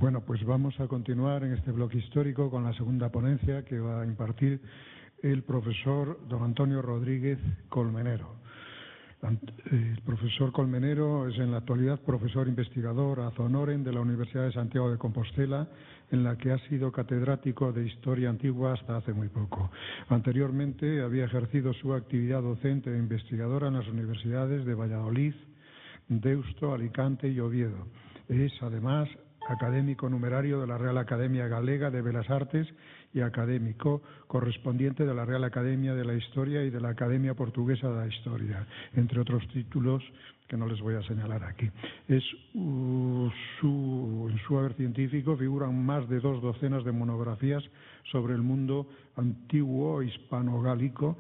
Bueno, pues vamos a continuar en este bloque histórico con la segunda ponencia que va a impartir el profesor don Antonio Rodríguez Colmenero. El profesor Colmenero es en la actualidad profesor investigador ad honorem de la Universidad de Santiago de Compostela, en la que ha sido catedrático de Historia Antigua hasta hace muy poco. Anteriormente había ejercido su actividad docente e investigadora en las universidades de Valladolid, Deusto, Alicante y Oviedo. Es, además, académico numerario de la Real Academia Galega de Belas Artes y académico correspondiente de la Real Academia de la Historia y de la Academia Portuguesa de la Historia, entre otros títulos que no les voy a señalar aquí. En su haber científico figuran más de 2 docenas de monografías sobre el mundo antiguo hispano-gálico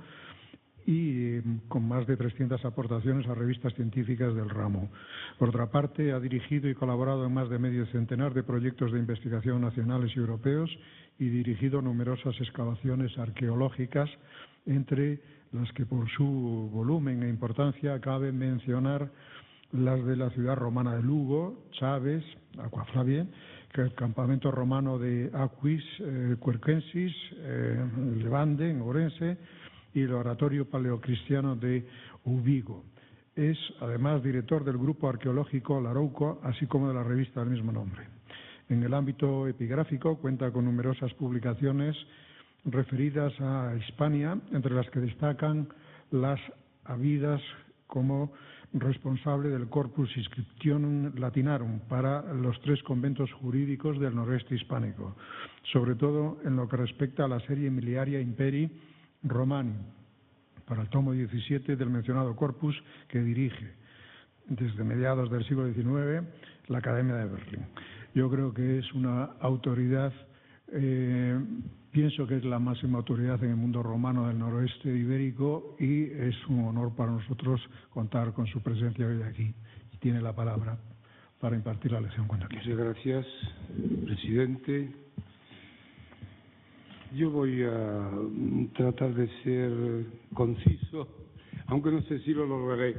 y con más de 300 aportaciones a revistas científicas del ramo. Por otra parte, ha dirigido y colaborado en más de medio centenar de proyectos de investigación nacionales y europeos y dirigido numerosas excavaciones arqueológicas, entre las que por su volumen e importancia cabe mencionar las de la ciudad romana de Lugo, Chaves, Aquaflavie, el campamento romano de Aquis Quercensis, Levante, en Orense, y el oratorio paleocristiano de Ubigo. Es, además, director del Grupo Arqueológico Larouco, así como de la revista del mismo nombre. En el ámbito epigráfico cuenta con numerosas publicaciones referidas a Hispania, entre las que destacan las habidas como responsable del Corpus Inscriptionum Latinarum para los 3 conventos jurídicos del noroeste hispánico, sobre todo en lo que respecta a la serie Miliaria Imperii Romani, para el tomo 17 del mencionado corpus que dirige desde mediados del siglo XIX la Academia de Berlín. Yo creo que es una autoridad, pienso que es la máxima autoridad en el mundo romano del noroeste ibérico, y es un honor para nosotros contar con su presencia hoy aquí. Y tiene la palabra para impartir la lección cuando quiera. Muchas gracias, presidente. Yo voy a tratar de ser conciso, aunque no sé si lo lograré,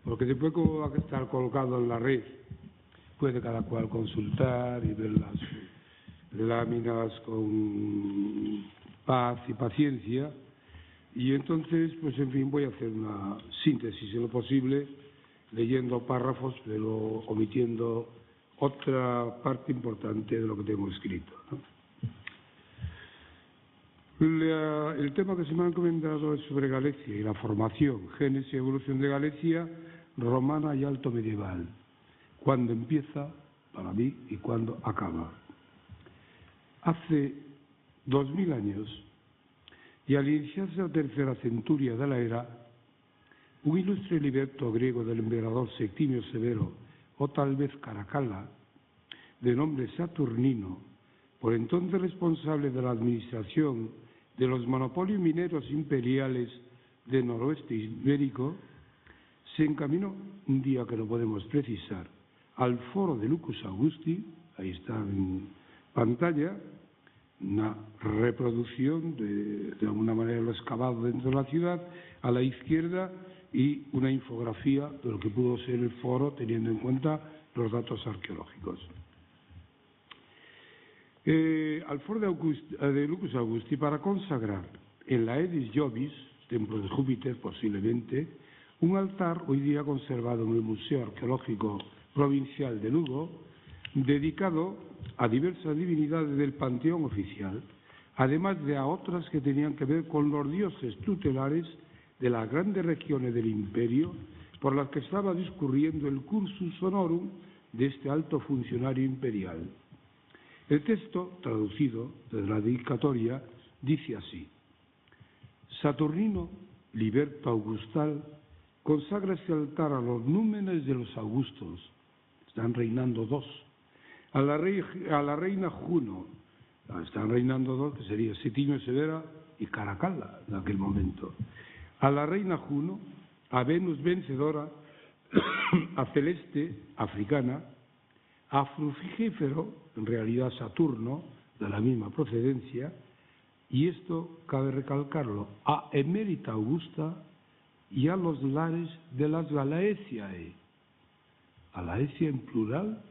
porque después que va a estar colgado en la red, puede cada cual consultar y ver las láminas con paz y paciencia, y entonces, pues en fin, voy a hacer una síntesis en lo posible, leyendo párrafos, pero omitiendo otra parte importante de lo que tengo escrito, ¿no? El tema que se me ha encomendado es sobre Galicia y la formación, génesis y evolución de Galicia romana y alto medieval. Cuándo empieza, para mí, y cuándo acaba. Hace 2000 años, y al iniciarse la tercera centuria de la era, un ilustre liberto griego del emperador Septimio Severo, o tal vez Caracalla, de nombre Saturnino, por entonces responsable de la administración de los monopolios mineros imperiales del noroeste ibérico, se encaminó, un día que no podemos precisar, al foro de Lucus Augusti. Ahí está en pantalla una reproducción de alguna manera lo excavado dentro de la ciudad, a la izquierda, y una infografía de lo que pudo ser el foro teniendo en cuenta los datos arqueológicos. Al foro de Lucus Augusti, para consagrar en la Edis Jovis, templo de Júpiter posiblemente, un altar hoy día conservado en el Museo Arqueológico Provincial de Lugo, dedicado a diversas divinidades del panteón oficial, además de a otras que tenían que ver con los dioses tutelares de las grandes regiones del imperio por las que estaba discurriendo el cursus honorum de este alto funcionario imperial. El texto, traducido desde la dedicatoria, dice así: Saturnino, liberto augustal, consagra este altar a los númenes de los augustos, están reinando 2, a la reina Juno, están reinando 2, que sería Septimio Severo y Caracalla en aquel momento, a la reina Juno, a Venus vencedora, a Celeste, africana, a Frugífero, en realidad Saturno, de la misma procedencia, y esto cabe recalcarlo, a Emérita Augusta y a los lares de las Galaeciae. A Laecia en plural,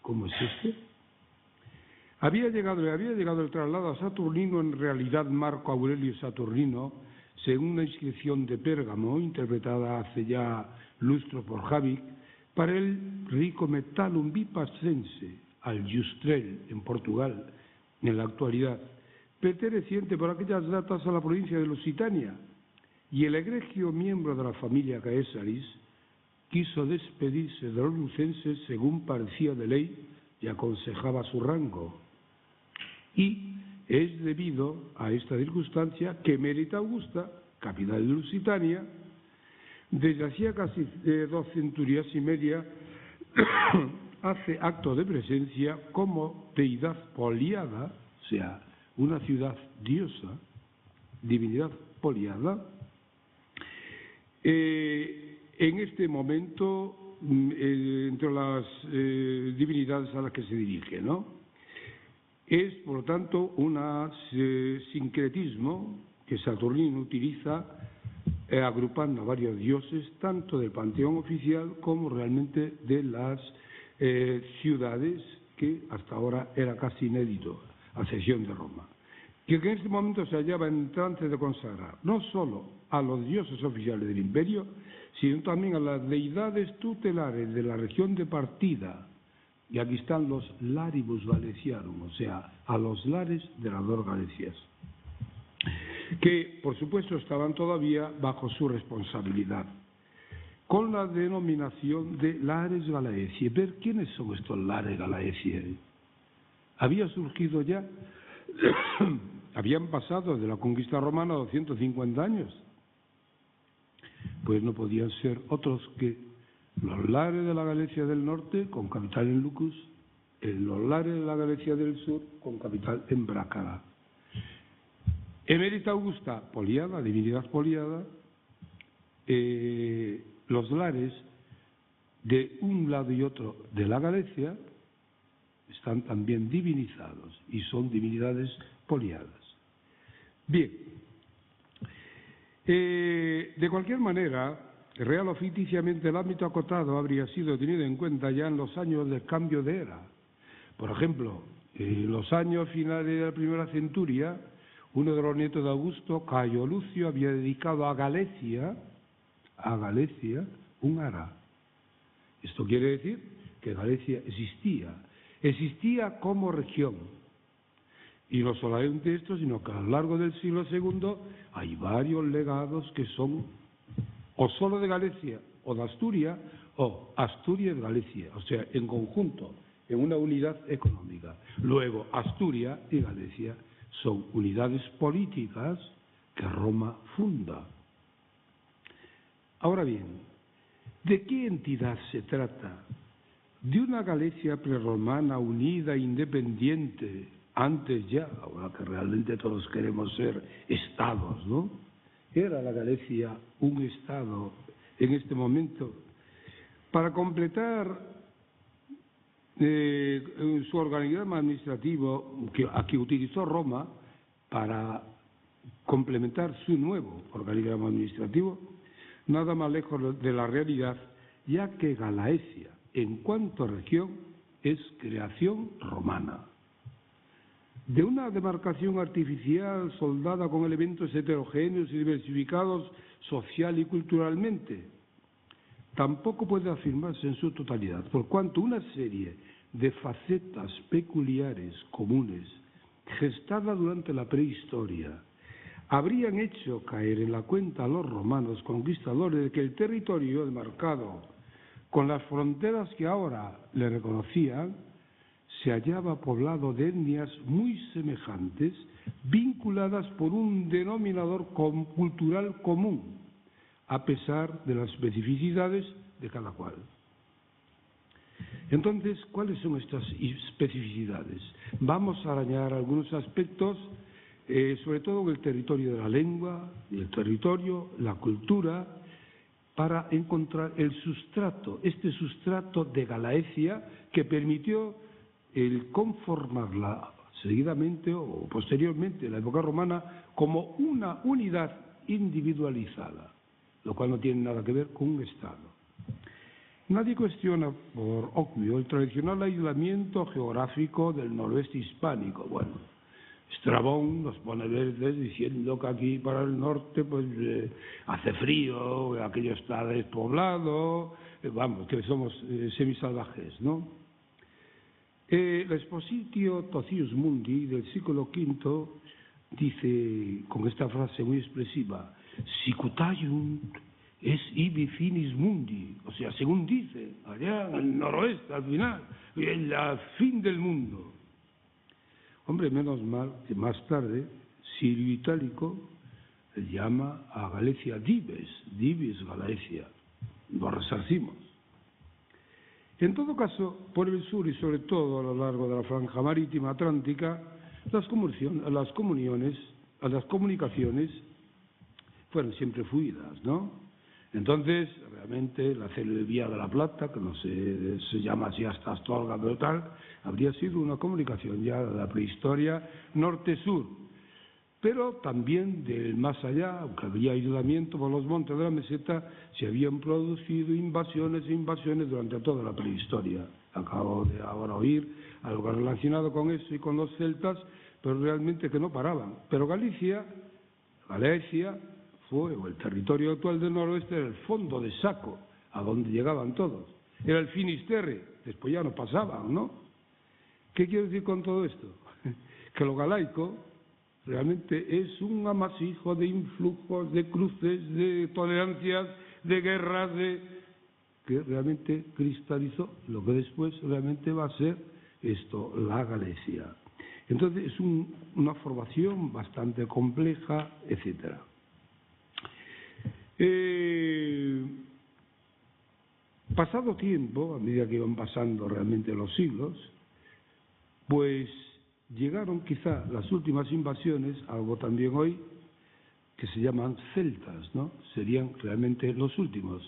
¿cómo es este? Le había llegado el traslado a Saturnino, en realidad Marco Aurelio Saturnino, según una inscripción de Pérgamo, interpretada hace ya lustro por Javic, para el rico Metallum Bipacense, al Justrel, en Portugal, en la actualidad, perteneciente por aquellas datas a la provincia de Lusitania, y el egregio miembro de la familia Caesaris quiso despedirse de los lucenses según parecía de ley y aconsejaba su rango. Y es debido a esta circunstancia que Mérida Augusta, capital de Lusitania, desde hacía casi 2 centurias y media, hace acto de presencia como deidad poliada, o sea, una ciudad diosa, divinidad poliada, en este momento entre las divinidades a las que se dirige, ¿no? Es, por lo tanto, un sincretismo que Saturnino utiliza agrupando a varios dioses, tanto del panteón oficial como realmente de las ciudades, que hasta ahora era casi inédito, a excepción de Roma, que en este momento se hallaba en trance de consagrar no solo a los dioses oficiales del imperio, sino también a las deidades tutelares de la región de partida. Y aquí están los laribus galeciarum, o sea, a los lares de las 2 Galecias, que por supuesto estaban todavía bajo su responsabilidad, con la denominación de lares Galaeciae. Ver quiénes son estos lares Galaeciae. Había surgido ya, habían pasado de la conquista romana 250 años, pues no podían ser otros que los lares de la Galicia del norte, con capital en Lucus, los lares de la Galicia del sur, con capital en Brácara. Emérita Augusta, poliada, divinidad poliada, los lares de un lado y otro de la Galicia están también divinizados y son divinidades poliadas. Bien, de cualquier manera, real o ficticiamente, el ámbito acotado habría sido tenido en cuenta ya en los años del cambio de era. Por ejemplo, en los años finales de la primera centuria, uno de los nietos de Augusto, Cayo Lucio, había dedicado a Galicia, un ara. Esto quiere decir que Galicia existía como región. Y no solamente esto, sino que a lo largo del siglo II hay varios legados que son o solo de Galicia o de Asturias, o Asturias Galicia, o sea, en conjunto, en una unidad económica. Luego, Asturias y Galicia son unidades políticas que Roma funda. Ahora bien, ¿de qué entidad se trata? ¿De una Galicia prerromana unida, independiente, antes ya, ahora que realmente todos queremos ser estados, ¿no? ¿Era la Galicia un estado en este momento? Para completar su organigrama administrativo, que utilizó Roma para complementar su nuevo organigrama administrativo, nada más lejos de la realidad, ya que Galaecia, en cuanto a región, es creación romana. De una demarcación artificial soldada con elementos heterogéneos y diversificados social y culturalmente, tampoco puede afirmarse en su totalidad, por cuanto una serie de facetas peculiares comunes, gestada durante la prehistoria, habrían hecho caer en la cuenta a los romanos conquistadores de que el territorio demarcado con las fronteras que ahora le reconocían se hallaba poblado de etnias muy semejantes, vinculadas por un denominador cultural común, a pesar de las especificidades de cada cual. Entonces, ¿cuáles son estas especificidades? Vamos a arañar algunos aspectos, sobre todo en el territorio de la lengua, el territorio, la cultura, para encontrar el sustrato, este sustrato de Galaecia que permitió el conformarla seguidamente o posteriormente en la época romana como una unidad individualizada, lo cual no tiene nada que ver con un Estado. Nadie cuestiona por obvio el tradicional aislamiento geográfico del noroeste hispánico. Bueno, Estrabón nos pone verdes diciendo que aquí para el norte pues hace frío, aquello está despoblado, vamos, que somos semisalvajes, ¿no? La Expositio Tocius Mundi del siglo V dice con esta frase muy expresiva: Sicutaiunt es ibi finis mundi, o sea, según dice, allá en el noroeste, al final, en la fin del mundo. Hombre, menos mal que más tarde Sirio Itálico llama a Galicia Divis Galicia, lo resarcimos. En todo caso, por el sur y sobre todo a lo largo de la franja marítima atlántica, las comunicaciones fueron siempre fluidas, ¿no? Entonces, realmente, la célebre Vía de la Plata, que no se llama así hasta Astorga, pero tal, habría sido una comunicación ya de la prehistoria norte-sur, pero también del más allá, aunque había aislamiento por los montes de la meseta, se habían producido invasiones e invasiones durante toda la prehistoria. Acabo de ahora oír algo relacionado con eso y con los celtas, pero realmente que no paraban. Pero Galicia fue, o el territorio actual del noroeste, era el fondo de saco, a donde llegaban todos. Era el Finisterre, después ya no pasaban, ¿no? ¿Qué quiero decir con todo esto? Que lo galaico realmente es un amasijo de influjos, de cruces, de tolerancias, de guerras, que realmente cristalizó lo que después realmente va a ser esto, la Galicia. Entonces es una formación bastante compleja, etcétera. Pasado tiempo, a medida que iban pasando realmente los siglos, pues llegaron quizá las últimas invasiones, algo también hoy, que se llaman celtas, ¿no? Serían realmente los últimos.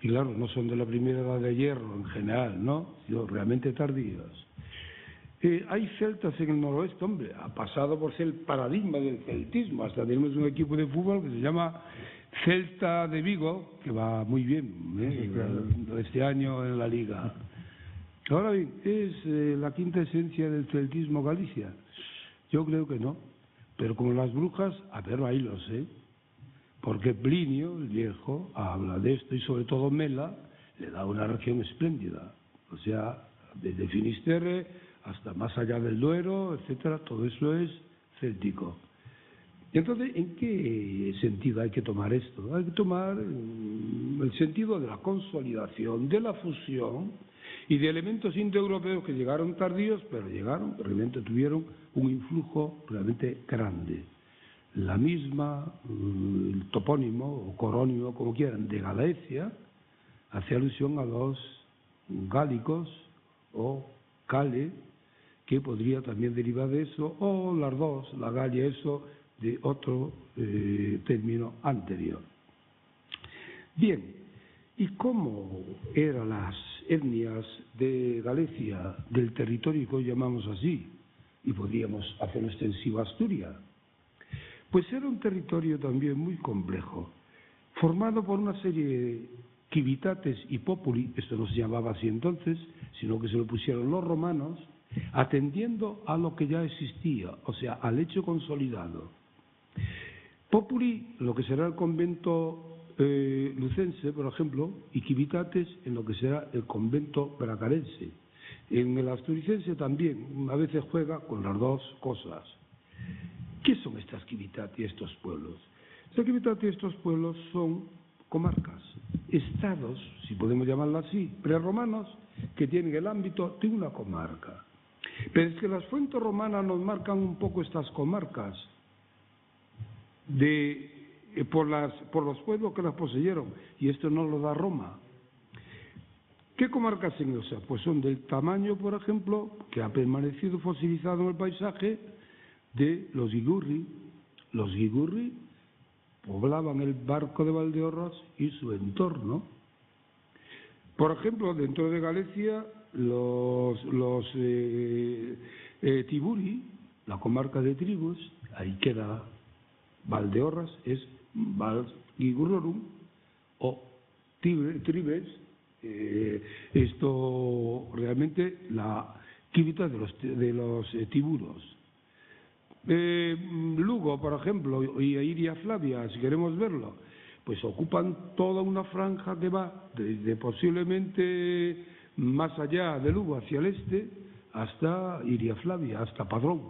Y claro, no son de la primera edad de hierro en general, ¿no? Sino realmente tardíos. Hay celtas en el noroeste, hombre, ha pasado por ser el paradigma del celtismo. Hasta tenemos un equipo de fútbol que se llama Celta de Vigo, que va muy bien, este año en la Liga. Ahora bien, ¿es la quinta esencia del celtismo Galicia? Yo creo que no, pero como las brujas, a ver, ahí lo sé, porque Plinio, el viejo, habla de esto y sobre todo Mela le da una región espléndida, o sea, desde Finisterre hasta más allá del Duero, etcétera, todo eso es céltico. Y entonces, ¿en qué sentido hay que tomar esto? Hay que tomar el sentido de la consolidación, de la fusión y de elementos indoeuropeos que llegaron tardíos, pero llegaron, realmente tuvieron un influjo realmente grande. La misma, el topónimo o corónimo, como quieran, de Galicia, hace alusión a los gálicos o Gale, que podría también derivar de eso, o las dos, la Galia, eso, de otro término anterior. Bien, ¿y cómo eran las etnias de Galicia, del territorio que hoy llamamos así, y podríamos hacerlo extensivo a Asturias? Pues era un territorio también muy complejo, formado por una serie de civitates y populi, esto no se llamaba así entonces, sino que se lo pusieron los romanos, atendiendo a lo que ya existía, o sea, al hecho consolidado. Populi, lo que será el convento lucense, por ejemplo, y civitates en lo que será el convento bracarense. En el asturicense también, a veces juega con las dos cosas. ¿Qué son estas civitates y estos pueblos? Estas civitates y estos pueblos son comarcas, estados, si podemos llamarlo así, prerromanos, que tienen el ámbito de una comarca. Pero es que las fuentes romanas nos marcan un poco estas comarcas por los pueblos que las poseyeron, y esto no lo da Roma. ¿Qué comarcas son esas? Pues son del tamaño, por ejemplo, que ha permanecido fosilizado en el paisaje, de los Guigurri. Los Guigurri poblaban el Barco de Valdeorras y su entorno. Por ejemplo, dentro de Galicia, los Tiburi, la comarca de tribus, ahí queda Valdeorras, es Val Guigurrorum, o Tribes, Esto realmente la química de los tiburos. Lugo, por ejemplo, y Iria Flavia, si queremos verlo, pues ocupan toda una franja que va desde posiblemente más allá de Lugo hacia el este hasta Iria Flavia, hasta Padrón.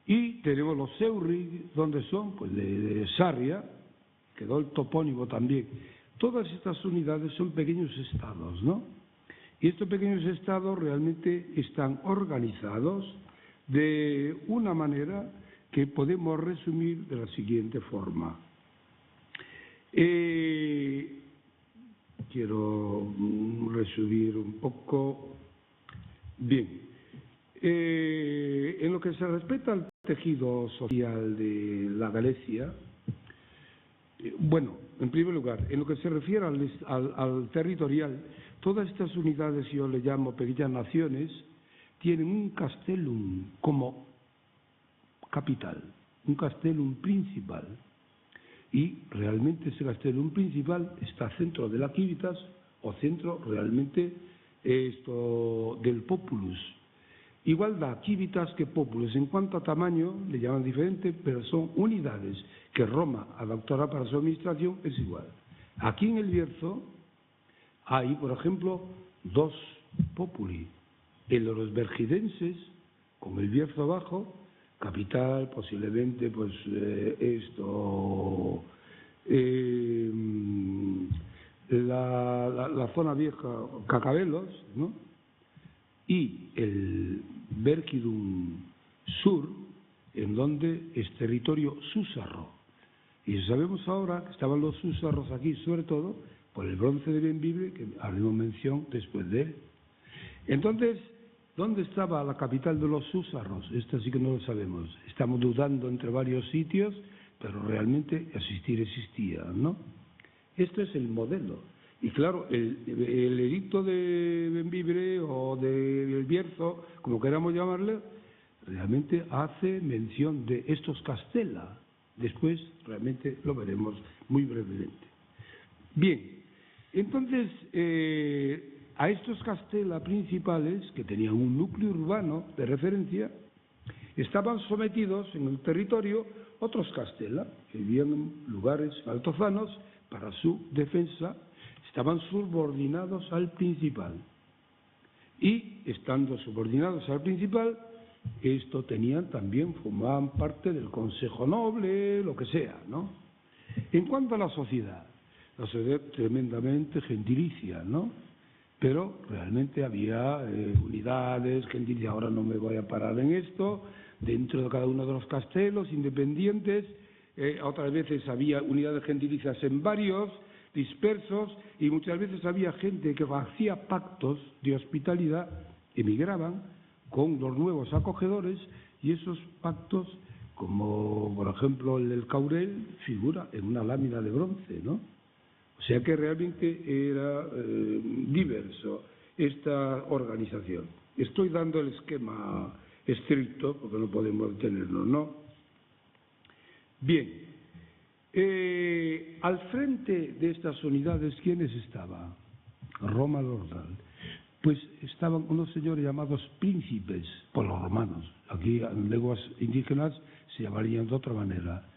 Y tenemos los Seurri, ¿dónde son? Pues de Sarria, quedó el topónimo también. Todas estas unidades son pequeños estados, ¿no? Y estos pequeños estados realmente están organizados de una manera que podemos resumir de la siguiente forma. Quiero resumir un poco. Bien. En lo que se respecta al tejido social de la Galicia, bueno, en primer lugar, en lo que se refiere al territorial, todas estas unidades, yo le llamo pequeñas naciones, tienen un castellum como capital, un castellum principal. Y realmente ese castellum principal está centro de la civitas o centro realmente del populus. Igual da civitas que populus. En cuanto a tamaño, le llaman diferente, pero son unidades que Roma adoptará para su administración, es igual. Aquí en el Bierzo hay, por ejemplo, 2 populi. El de los vergidenses, con el Bierzo abajo, capital, posiblemente, pues la zona vieja, Cacabelos, ¿no? Y el Verquidum Sur, en donde es territorio súsarro. Y sabemos ahora que estaban los súsarros aquí, sobre todo, por el bronce de Bembibre, que haremos mención después de él. Entonces, ¿dónde estaba la capital de los súsarros? Esto sí que no lo sabemos. Estamos dudando entre varios sitios, pero realmente existía, ¿no? Este es el modelo. Y claro, el edicto de Bembibre o del Bierzo, como queramos llamarle, realmente hace mención de estos castella. Después realmente lo veremos muy brevemente. Bien, entonces a estos castella principales, que tenían un núcleo urbano de referencia, estaban sometidos en el territorio otros castella, que vivían en lugares altozanos para su defensa. Estaban subordinados al principal. Y, estando subordinados al principal, esto formaban parte del Consejo Noble, lo que sea, ¿no? En cuanto a la sociedad tremendamente gentilicia, ¿no? Pero realmente había unidades gentilicias. Ahora no me voy a parar en esto. Dentro de cada uno de los castelos independientes, otras veces había unidades gentilicias en varios, dispersos, y muchas veces había gente que hacía pactos de hospitalidad, emigraban con los nuevos acogedores, y esos pactos, como por ejemplo el del Caurel, figura en una lámina de bronce, ¿no? O sea que realmente era diverso esta organización. Estoy dando el esquema estricto, porque no podemos detenernos, ¿no? Bien. Al frente de estas unidades, ¿quiénes estaban? Roma Lordal. Pues estaban unos señores llamados príncipes por los romanos. Aquí en lenguas indígenas se llamarían de otra manera.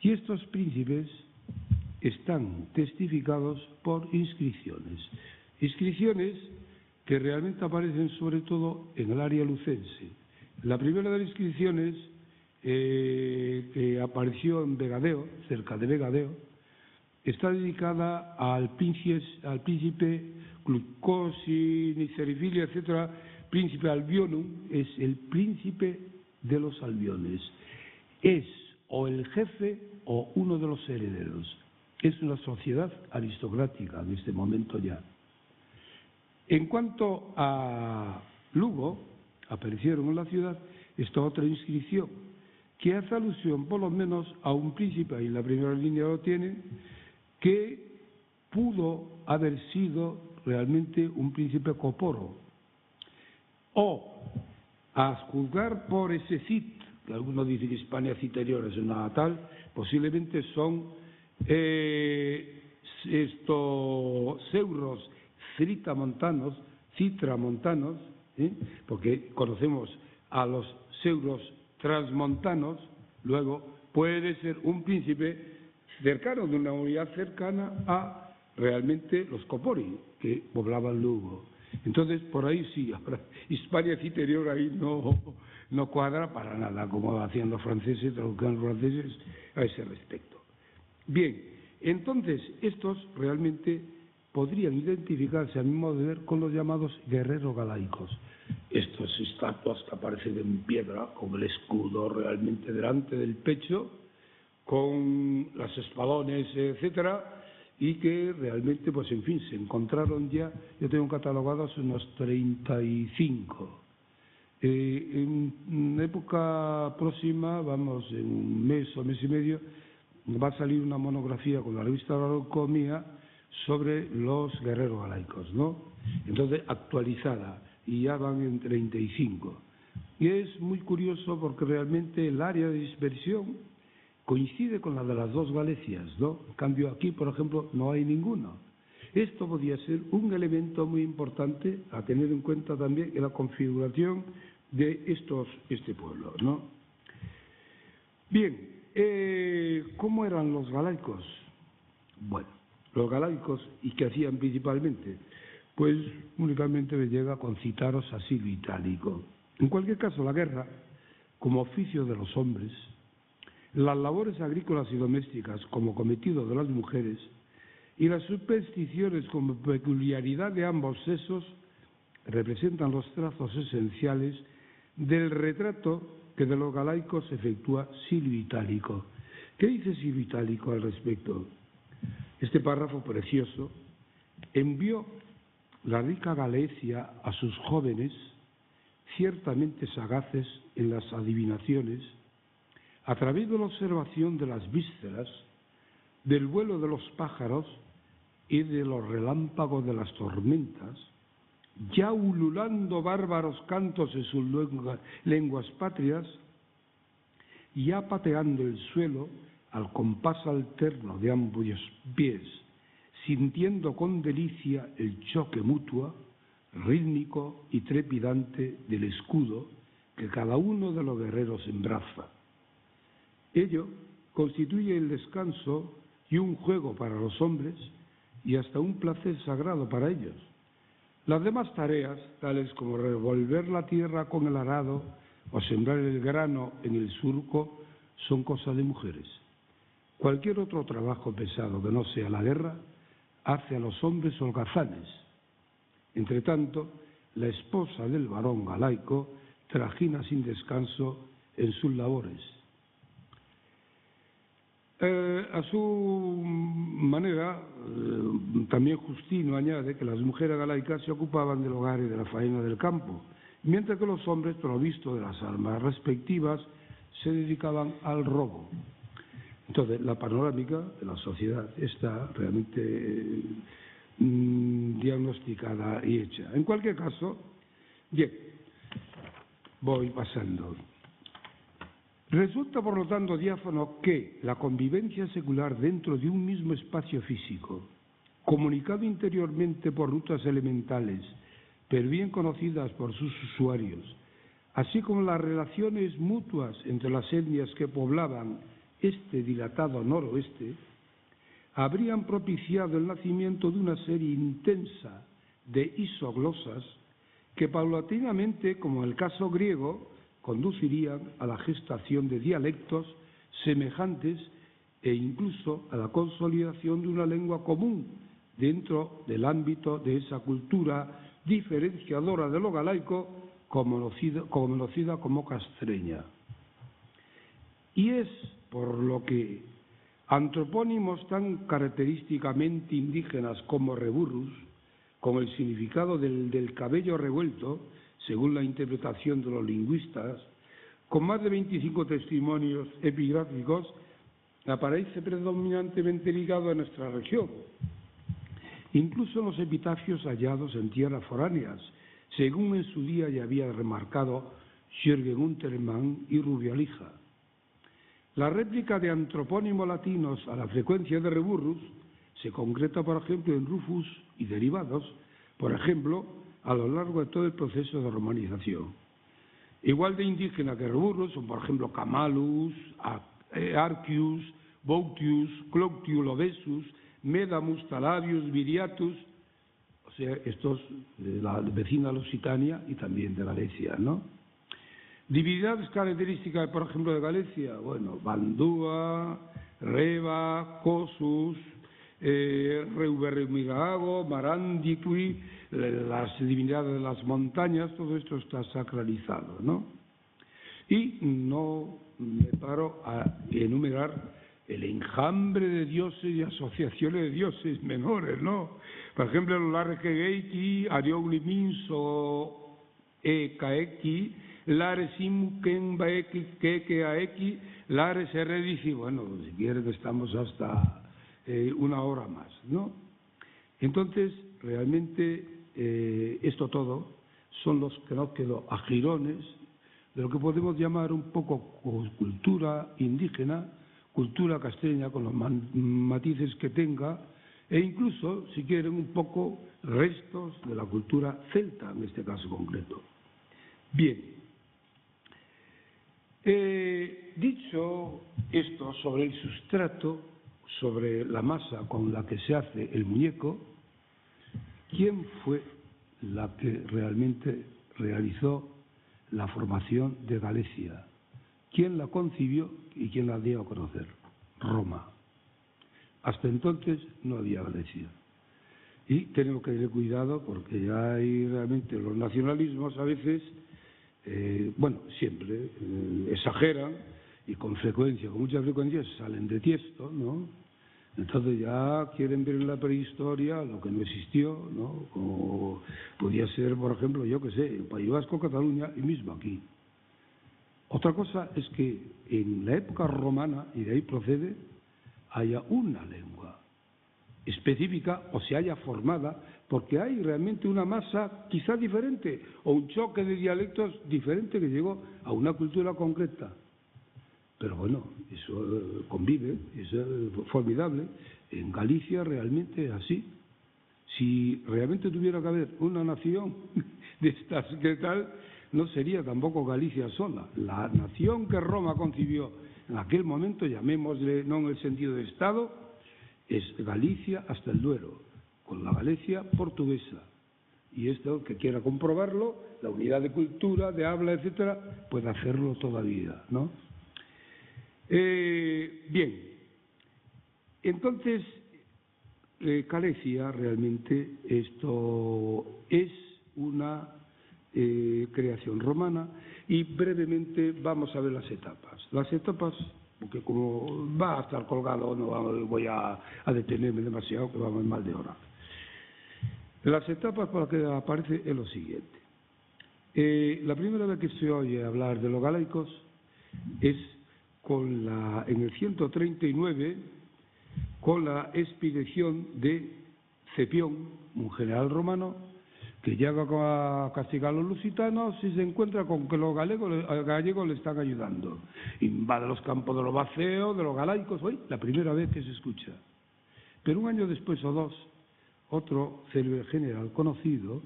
Y estos príncipes están testificados por inscripciones. Inscripciones que realmente aparecen sobre todo en el área lucense. La primera de las inscripciones que apareció en Vegadeo, cerca de Vegadeo, está dedicada al príncipe Glucosi, Nicerifilia, etcétera, príncipe Albionum, es el príncipe de los Albiones. Es o el jefe o uno de los herederos. Es una sociedad aristocrática en este momento ya. En cuanto a Lugo, aparecieron en la ciudad esta otra inscripción, que hace alusión por lo menos a un príncipe, ahí en la primera línea lo tienen, que pudo haber sido realmente un príncipe coporo, o a juzgar por ese cit, que algunos dicen que Hispania Citerior es una tal, posiblemente son estos seuros citramontanos, porque conocemos a los seuros transmontanos, luego puede ser un príncipe cercano, de una unidad cercana a realmente los copori, que poblaban Lugo. Entonces, por ahí sí, ahora Hispania Citerior ahí no cuadra para nada, como hacían los franceses, traducían los franceses a ese respecto. Bien, entonces, estos realmente podrían identificarse, a mi modo de ver, con los llamados guerreros galaicos. Estas estatuas que aparecen en piedra, con el escudo realmente delante del pecho, con las espalones, etcétera, y que realmente, pues en fin, se encontraron ya, yo tengo catalogados unos 35. En época próxima, vamos, en un mes o mes y medio, va a salir una monografía con la revista Araucomía sobre los guerreros galaicos, ¿no? Entonces, actualizada, y ya van en 35. Y es muy curioso porque realmente el área de dispersión coincide con la de las dos Galecias, ¿no? En cambio, aquí, por ejemplo, no hay ninguno. Esto podría ser un elemento muy importante a tener en cuenta también en la configuración de este pueblo, ¿no? Bien, ¿cómo eran los galaicos? Bueno, los galaicos, ¿y qué hacían principalmente? Pues únicamente me llega con citaros a Silvio Itálico. En cualquier caso, la guerra, como oficio de los hombres, las labores agrícolas y domésticas como cometido de las mujeres y las supersticiones como peculiaridad de ambos sexos representan los trazos esenciales del retrato que de los galaicos efectúa Silvio Itálico. ¿Qué dice Silvio Itálico al respecto? Este párrafo precioso envió la rica Galicia a sus jóvenes, ciertamente sagaces en las adivinaciones, a través de la observación de las vísceras, del vuelo de los pájaros y de los relámpagos de las tormentas, ya ululando bárbaros cantos en sus lenguas patrias, ya pateando el suelo al compás alterno de ambos pies, sintiendo con delicia el choque mutuo, rítmico y trepidante del escudo que cada uno de los guerreros embraza. Ello constituye el descanso y un juego para los hombres y hasta un placer sagrado para ellos. Las demás tareas, tales como revolver la tierra con el arado o sembrar el grano en el surco, son cosa de mujeres. Cualquier otro trabajo pesado que no sea la guerra hace a los hombres holgazanes. Entre tanto, la esposa del varón galaico trajina sin descanso en sus labores. A su manera, también Justino añade que las mujeres galaicas se ocupaban del hogar y de la faena del campo, mientras que los hombres, provistos de las armas respectivas, se dedicaban al robo. Entonces, la panorámica de la sociedad está realmente diagnosticada y hecha. En cualquier caso, bien, voy pasando. Resulta, por lo tanto, diáfano que la convivencia secular dentro de un mismo espacio físico, comunicado interiormente por rutas elementales, pero bien conocidas por sus usuarios, así como las relaciones mutuas entre las etnias que poblaban este dilatado noroeste, habrían propiciado el nacimiento de una serie intensa de isoglosas que paulatinamente, como en el caso griego, conducirían a la gestación de dialectos semejantes e incluso a la consolidación de una lengua común dentro del ámbito de esa cultura diferenciadora de lo galaico conocida como castreña. Y es por lo que antropónimos tan característicamente indígenas como reburrus, con el significado del cabello revuelto, según la interpretación de los lingüistas, con más de 25 testimonios epigráficos, aparece predominantemente ligado a nuestra región. Incluso en los epitafios hallados en tierras foráneas, según en su día ya había remarcado Jürgen Untermann y Rubialija. La réplica de antropónimos latinos a la frecuencia de reburrus se concreta, por ejemplo, en Rufus y derivados, por ejemplo, a lo largo de todo el proceso de romanización. Igual de indígena que roburros son, por ejemplo, Camalus, Arcius, Boutius, Cloctius, Lobesus, Medamus, Talabius, Viriatus, o sea, estos de la vecina Lusitania y también de Galicia, ¿no? Divinidades características, por ejemplo, de Galicia, bueno, Bandúa, Reba, Cosus, Reubermirago, Marandiqui, las divinidades de las montañas, todo esto está sacralizado, ¿no? Y no me paro a enumerar el enjambre de dioses y asociaciones de dioses menores, ¿no? Por ejemplo, el Larregeiki, Ariogniminso, Kaeki, Lares Imken Baeki, Keke Aeki, Lares Heredici, bueno, si quieren estamos hasta una hora más, ¿no? Entonces, realmente, esto todo son los que nos quedó ajirones de lo que podemos llamar un poco cultura indígena, cultura castellana con los matices que tenga, e incluso, si quieren, un poco restos de la cultura celta, en este caso concreto. Bien, dicho esto sobre el sustrato, sobre la masa con la que se hace el muñeco, ¿quién fue la que realmente realizó la formación de Galicia? ¿Quién la concibió y quién la dio a conocer? Roma. Hasta entonces no había Galicia. Y tenemos que tener cuidado porque hay realmente los nacionalismos a veces, bueno, siempre exageran y con mucha frecuencia salen de tiesto, ¿no? Entonces ya quieren ver en la prehistoria lo que no existió, ¿no? Como podía ser, por ejemplo, yo qué sé, el País Vasco, Cataluña y mismo aquí. Otra cosa es que en la época romana, y de ahí procede, haya una lengua específica o se haya formada porque hay realmente una masa quizá diferente o un choque de dialectos diferente que llegó a una cultura concreta. Pero bueno, eso convive, eso es formidable. En Galicia realmente es así. Si realmente tuviera que haber una nación de estas que tal, no sería tampoco Galicia sola. La nación que Roma concibió en aquel momento, llamémosle no en el sentido de Estado, es Galicia hasta el Duero, con la Galicia portuguesa. Y esto, que quiera comprobarlo, la unidad de cultura, de habla, etcétera, puede hacerlo todavía, ¿no? Bien, entonces, Galicia realmente esto es una creación romana y brevemente vamos a ver las etapas. Las etapas, porque como va a estar colgado no voy a detenerme demasiado, que vamos mal de hora. Las etapas por las que aparece es lo siguiente. La primera vez que se oye hablar de los galaicos es en el 139 con la expedición de Cepión, un general romano, que llega a castigar a los lusitanos y se encuentra con que los gallegos le están ayudando. Invade los campos de los baceos, de los galaicos, hoy la primera vez que se escucha. Pero un año después o dos, otro célebre general conocido,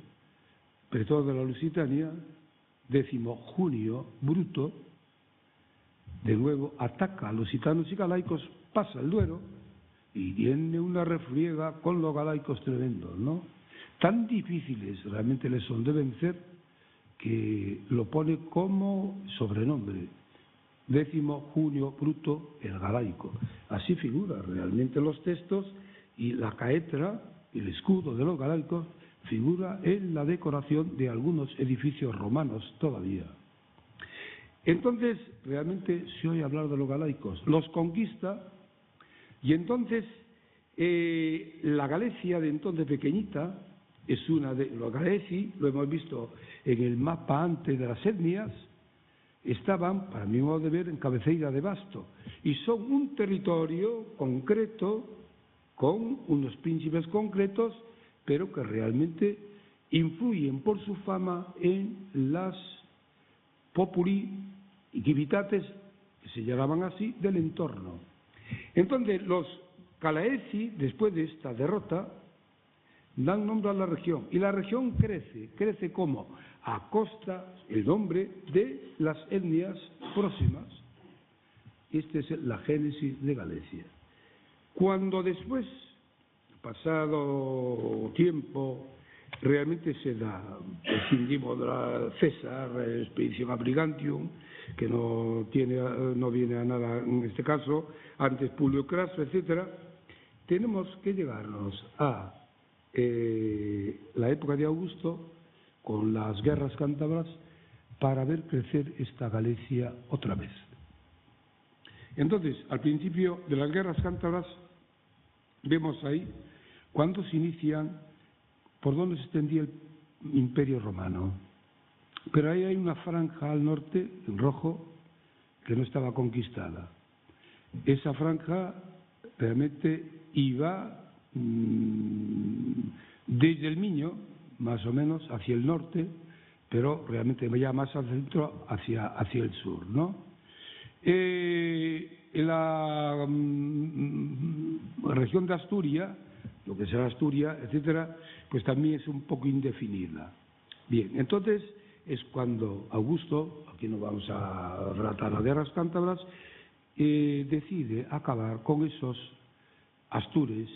pretor de la Lusitania, 10º Junio Bruto, de nuevo ataca a lusitanos y galaicos, pasa el Duero y tiene una refriega con los galaicos tremendos, ¿no? Tan difíciles realmente les son de vencer que lo pone como sobrenombre, 10º Junio Bruto, el galaico. Así figura realmente en los textos y la caetra, el escudo de los galaicos, figura en la decoración de algunos edificios romanos todavía. Entonces, realmente se oye hablar de los galaicos, los conquista y entonces la Galicia de entonces pequeñita es una de los Galeci, lo hemos visto en el mapa antes de las etnias, estaban, para mi modo de ver, en cabeceira de Basto y son un territorio concreto con unos príncipes concretos, pero que realmente influyen por su fama en las populi y civitates, que se llamaban así, del entorno. Entonces, los Calaeci, después de esta derrota, dan nombre a la región. Y la región crece como a costa, el nombre de las etnias próximas. Esta es la génesis de Galicia. Cuando después, pasado tiempo, realmente se da, prescindimos de la César, la expedición a Brigantium, que no viene a nada en este caso, antes Publio Craso, etcétera, tenemos que llegarnos a la época de Augusto, con las guerras cántabras, para ver crecer esta Galicia otra vez. Entonces, al principio de las guerras cántabras, vemos ahí cuando se inician, por dónde se extendía el Imperio Romano. Pero ahí hay una franja al norte, en rojo, que no estaba conquistada. Esa franja realmente iba desde el Miño, más o menos, hacia el norte, pero realmente ya más al centro, hacia el sur, ¿no? En la región de Asturias, lo que será Asturias, etcétera, pues también es un poco indefinida. Bien, entonces es cuando Augusto, aquí no vamos a relatar las guerras cántabras, decide acabar con esos astures.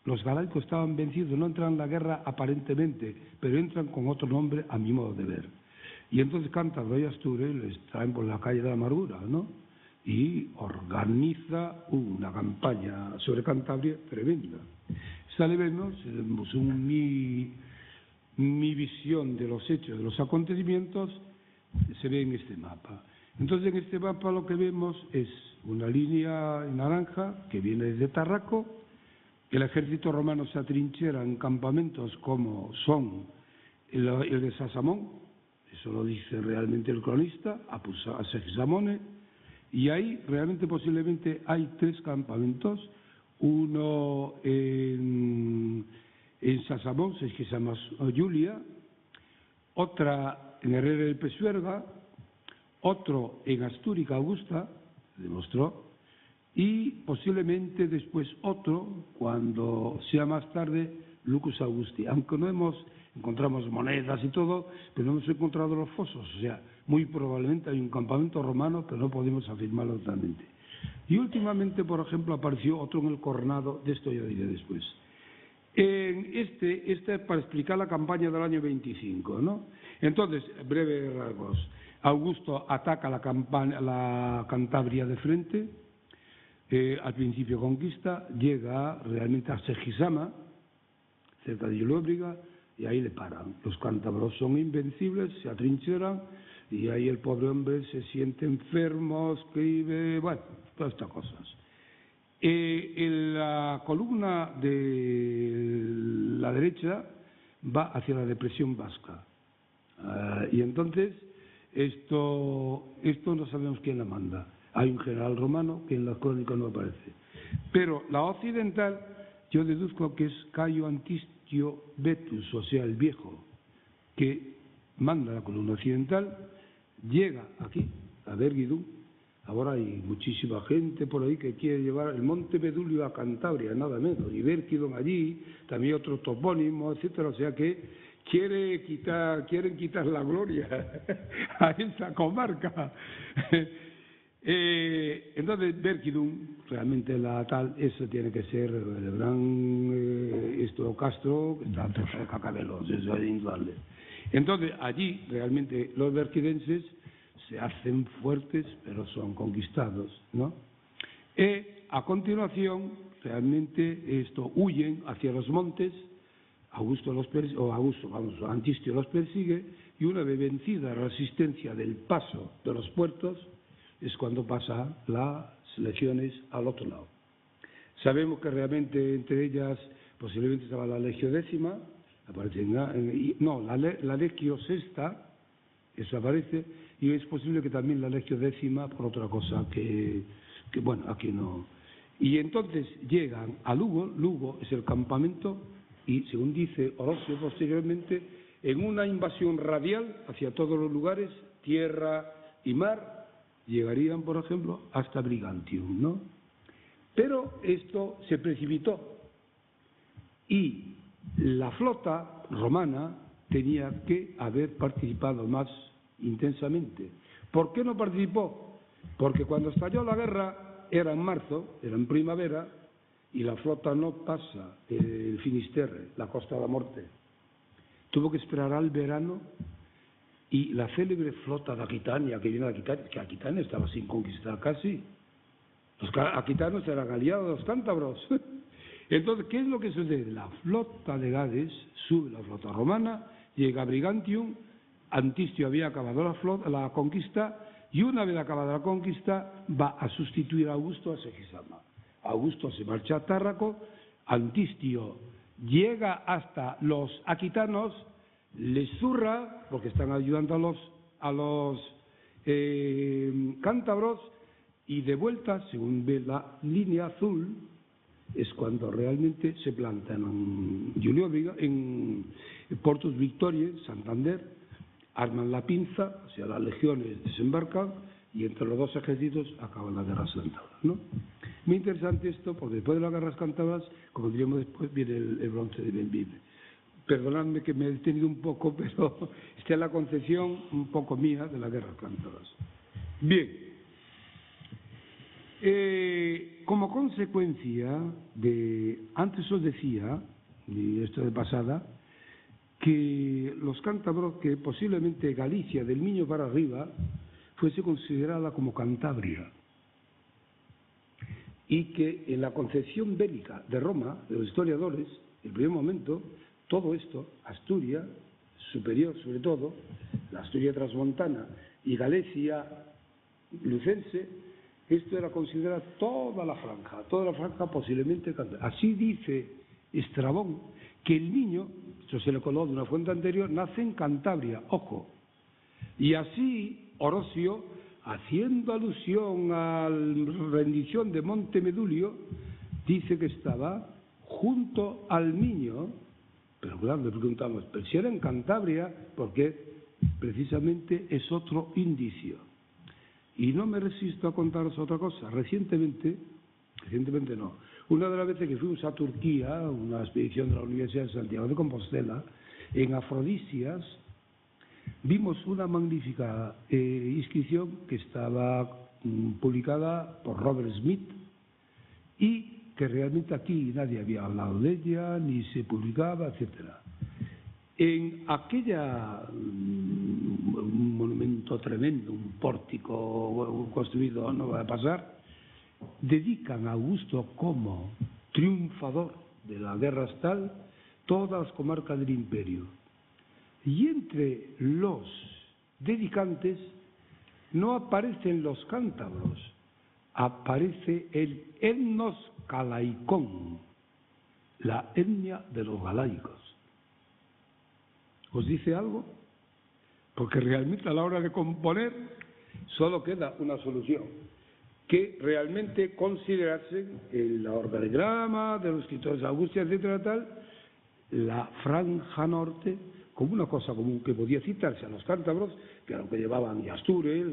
Los galaicos estaban vencidos, no entran en la guerra aparentemente, pero entran con otro nombre a mi modo de ver. Y entonces Cántaro y Astures les traen por la calle de la amargura, ¿no? Y organiza una campaña sobre Cantabria tremenda. Vemos mi visión de los hechos, de los acontecimientos, se ve en este mapa. Entonces, en este mapa lo que vemos es una línea naranja que viene desde Tarraco. El ejército romano se atrinchera en campamentos como son el de Sasamón, eso lo dice realmente el cronista, a Segisamone, y ahí realmente posiblemente hay 3 campamentos, uno en Sasamón, que se llama Julia, otra en Herrera del Pesuerga, otro en Astúrica Augusta, demostró, y posiblemente después otro, cuando sea más tarde, Lucus Augusti, aunque encontramos monedas y todo, pero no hemos encontrado los fosos, o sea, muy probablemente hay un campamento romano, pero no podemos afirmarlo totalmente. Y últimamente, por ejemplo, apareció otro en el Cornado, de esto ya diré después. Este es para explicar la campaña del año 25, ¿no? Entonces, breves rasgos. Augusto ataca la Cantabria de frente, al principio conquista, llega realmente a Segisama, cerca de Ilóbriga, y ahí le paran. Los cántabros son invencibles, se atrincheran, y ahí el pobre hombre se siente enfermo, escribe, bueno, todas estas cosas. En la columna de la derecha va hacia la depresión vasca. Y entonces, esto no sabemos quién la manda. Hay un general romano que en las crónicas no aparece. Pero la occidental, yo deduzco que es Cayo Antistio Vetus, o sea, el viejo, que manda la columna occidental, llega aquí, a Vergidum. Ahora hay muchísima gente por ahí que quiere llevar el Monte Bedulio a Cantabria, nada menos, y Vergidum allí, también otros topónimos, etcétera, o sea que quieren quitar la gloria a esa comarca. Entonces, Vergidum, realmente la tal, eso tiene que ser el gran Castro, que está cerca de Cacabelos, eso es indudable. Entonces, allí, realmente, los vergidenses se hacen fuertes, pero son conquistados, ¿no? A continuación, realmente, huyen hacia los montes, Antistio los persigue, y una vez vencida la resistencia del paso de los puertos, es cuando pasan las legiones al otro lado. Sabemos que realmente entre ellas posiblemente estaba la Legio Décima, la Legio Sexta, eso aparece, y es posible que también la Legio Décima por otra cosa que bueno, aquí no. Y entonces llegan a Lugo. Lugo es el campamento, y según dice Orosio posteriormente, en una invasión radial hacia todos los lugares, tierra y mar, llegarían, por ejemplo, hasta Brigantium, ¿no? Pero esto se precipitó y la flota romana tenía que haber participado más intensamente. ¿Por qué no participó? Porque cuando estalló la guerra era en marzo, era en primavera, y la flota no pasa el Finisterre, la Costa de la Morte. Tuvo que esperar al verano, y la célebre flota de Aquitania, que viene de Aquitania, que Aquitania estaba sin conquistar casi. Los aquitanos eran aliados de los cántabros. Entonces, ¿qué es lo que sucede? La flota de Gades sube la flota romana, llega a Brigantium, Antistio había acabado la conquista, y una vez acabada la conquista va a sustituir a Augusto a Segisama. Augusto se marcha a Tárraco, Antistio llega hasta los aquitanos, les zurra, porque están ayudando a los cántabros, y de vuelta, según ve la línea azul, es cuando realmente se plantan en Portus Victoriae, Santander, arman la pinza, o sea, las legiones desembarcan, y entre los dos ejércitos acaban las guerras cántabras, ¿no? Muy interesante esto, porque después de las guerras cántabras, como diríamos después, viene el bronce de Belleville. Perdonadme que me he detenido un poco, pero esta es la concepción un poco mía de las guerras cántabras. Bien. Como consecuencia antes os decía, y esto de pasada, que los cántabros, que posiblemente Galicia del Miño para arriba fuese considerada como Cantabria, y que en la concepción bélica de Roma, de los historiadores, en el primer momento, todo esto, Asturias superior sobre todo, la Asturias transmontana y Galicia lucense, esto era considerado toda la franja posiblemente cantabria. Así dice Estrabón, que el Miño, esto se le coló de una fuente anterior, nace en Cantabria, ojo. Y así Orosio, haciendo alusión a la rendición de Monte Medulio, dice que estaba junto al Miño, pero claro, le preguntamos, pero si era en Cantabria, porque precisamente es otro indicio. Y no me resisto a contaros otra cosa. Recientemente no, una de las veces que fuimos a Turquía, una expedición de la Universidad de Santiago de Compostela, en Afrodisias, vimos una magnífica inscripción que estaba publicada por Robert Smith y que realmente aquí nadie había hablado de ella, ni se publicaba, etcétera. En aquella un monumento tremendo, un pórtico construido, no va a pasar, dedican a Augusto como triunfador de la guerra astal todas las comarcas del imperio. Y entre los dedicantes no aparecen los cántabros, aparece el etnos galaicón, la etnia de los galaicos. ¿Os dice algo? Porque realmente a la hora de componer solo queda una solución, que realmente considerarse el organigrama de los escritores Augusta, etcétera, tal, la franja norte como una cosa común que podía citarse a los cántabros, que era lo que llevaban y Astures,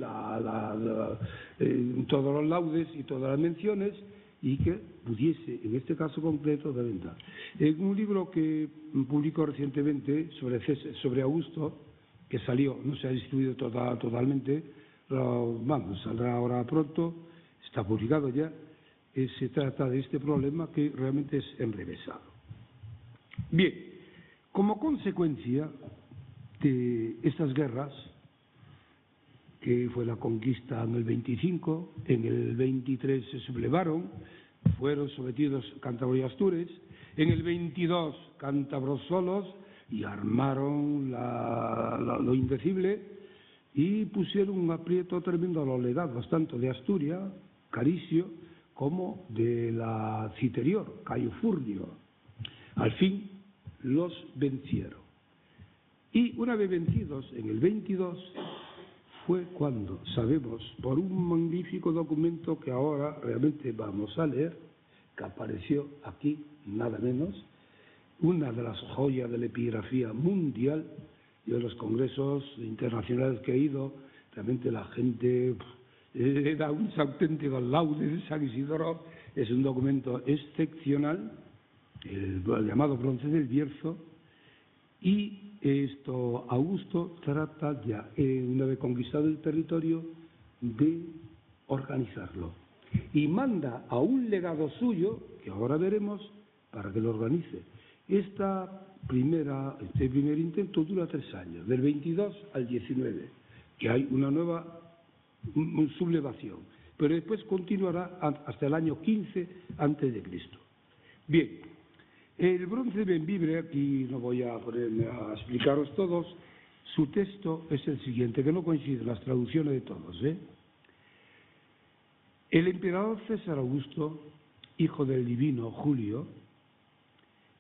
todos los laudes y todas las menciones, y que pudiese, en este caso concreto, de venta. En un libro que publicó recientemente sobre Augusto, que salió, no se ha distribuido totalmente, saldrá ahora pronto, está publicado ya, se trata de este problema que realmente es enrevesado. Bien, como consecuencia de estas guerras, que fue la conquista en el 25, en el 23 se sublevaron, fueron sometidos Cántabros y Astures, en el 22 cántabros solos y armaron lo indecible y pusieron un aprieto tremendo a los legados, tanto de Asturias, Caricio, como de la Citerior, Cayo Furnio. Al fin los vencieron. Y una vez vencidos, en el 22, fue cuando sabemos, por un magnífico documento que ahora realmente vamos a leer, que apareció aquí, nada menos, una de las joyas de la epigrafía mundial. Yo en los congresos internacionales que he ido, realmente la gente da unos auténticos laudes de San Isidoro, es un documento excepcional, el llamado bronce del Bierzo, y Augusto trata ya, una vez conquistado el territorio, de organizarlo. Y manda a un legado suyo, que ahora veremos, para que lo organice. Este primer intento dura 3 años, del 22 al 19, que hay una nueva sublevación, pero después continuará hasta el año 15 a.C. Bien, el bronce de Bembibre, aquí no voy a ponerme a explicaros todos, su texto es el siguiente, que no coinciden las traducciones de todos. El emperador César Augusto, hijo del divino Julio,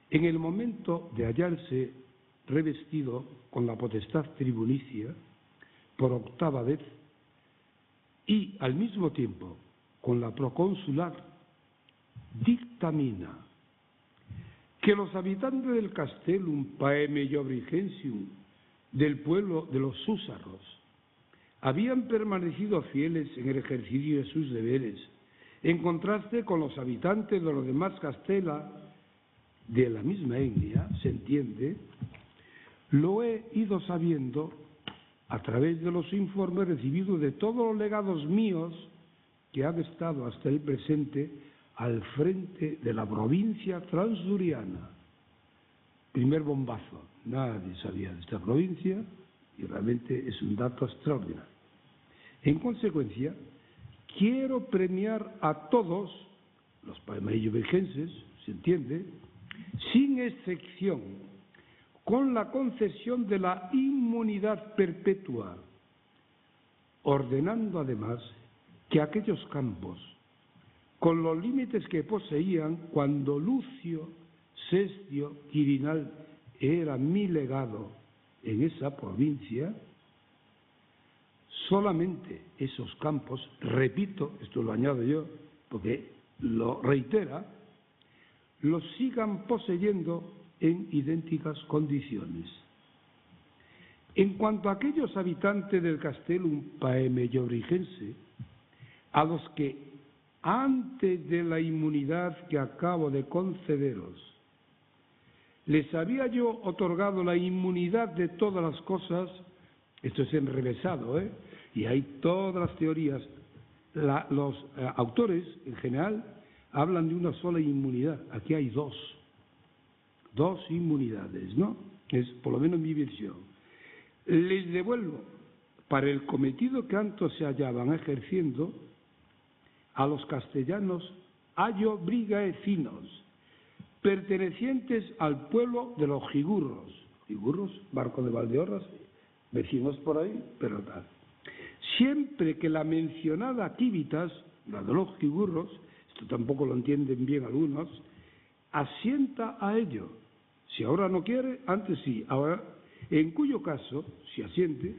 en el momento de hallarse revestido con la potestad tribunicia por 8ª vez y al mismo tiempo con la proconsular, dictamina que los habitantes del Castellum Paemellobrigensium, del pueblo de los Súsaros, habían permanecido fieles en el ejercicio de sus deberes, en contraste con los habitantes de los demás Castela de la misma etnia, se entiende, lo he ido sabiendo a través de los informes recibidos de todos los legados míos que han estado hasta el presente al frente de la provincia transduriana. Primer bombazo, nadie sabía de esta provincia y realmente es un dato extraordinario. En consecuencia, quiero premiar a todos los paemellobrigenses, se entiende, sin excepción, con la concesión de la inmunidad perpetua, ordenando además que aquellos campos, con los límites que poseían cuando Lucio Sestio Quirinal era mi legado en esa provincia, solamente esos campos, repito, esto lo añado yo porque lo reitera, los sigan poseyendo en idénticas condiciones. En cuanto a aquellos habitantes del Castellum Paemellobrigense, a los que antes de la inmunidad que acabo de concederos, les había yo otorgado la inmunidad de todas las cosas, esto es enrevesado, y hay todas las teorías, los autores en general hablan de una sola inmunidad, aquí hay dos inmunidades, ¿no? Es por lo menos mi versión. Les devuelvo, para el cometido que antes se hallaban ejerciendo, a los castellanos ayobrigaecinos, pertenecientes al pueblo de los Gigurros. Gigurros, Barco de Valdeorras, vecinos por ahí, pero tal. Siempre que la mencionada Civitas, la de los Gigurros, esto tampoco lo entienden bien algunos, asienta a ello. Si ahora no quiere, antes sí. Ahora, en cuyo caso, si asiente,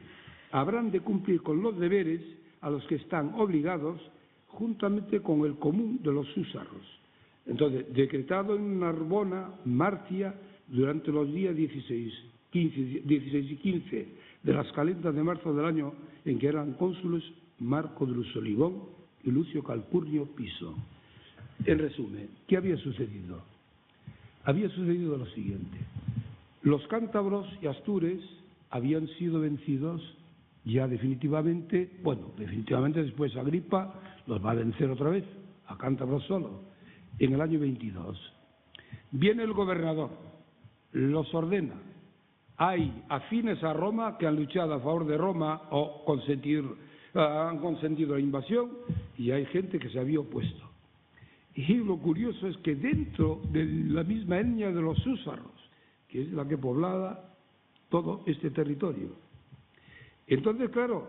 habrán de cumplir con los deberes a los que están obligados juntamente con el común de los Súsaros. Entonces, decretado en Narbona, Marcia, durante los días 16 y 15 de las calendas de marzo del año en que eran cónsules Marco de Lusolibón y Lucio Calpurnio Piso. En resumen, ¿qué había sucedido? Había sucedido lo siguiente. Los cántabros y astures habían sido vencidos ya definitivamente, definitivamente después Agripa los va a vencer otra vez, a cántabros solo, en el año 22. Viene el gobernador, los ordena. Hay afines a Roma que han luchado a favor de Roma o han consentido la invasión, y hay gente que se había opuesto. Y lo curioso es que dentro de la misma etnia de los Súsaros, que es la que poblaba todo este territorio. Entonces, claro,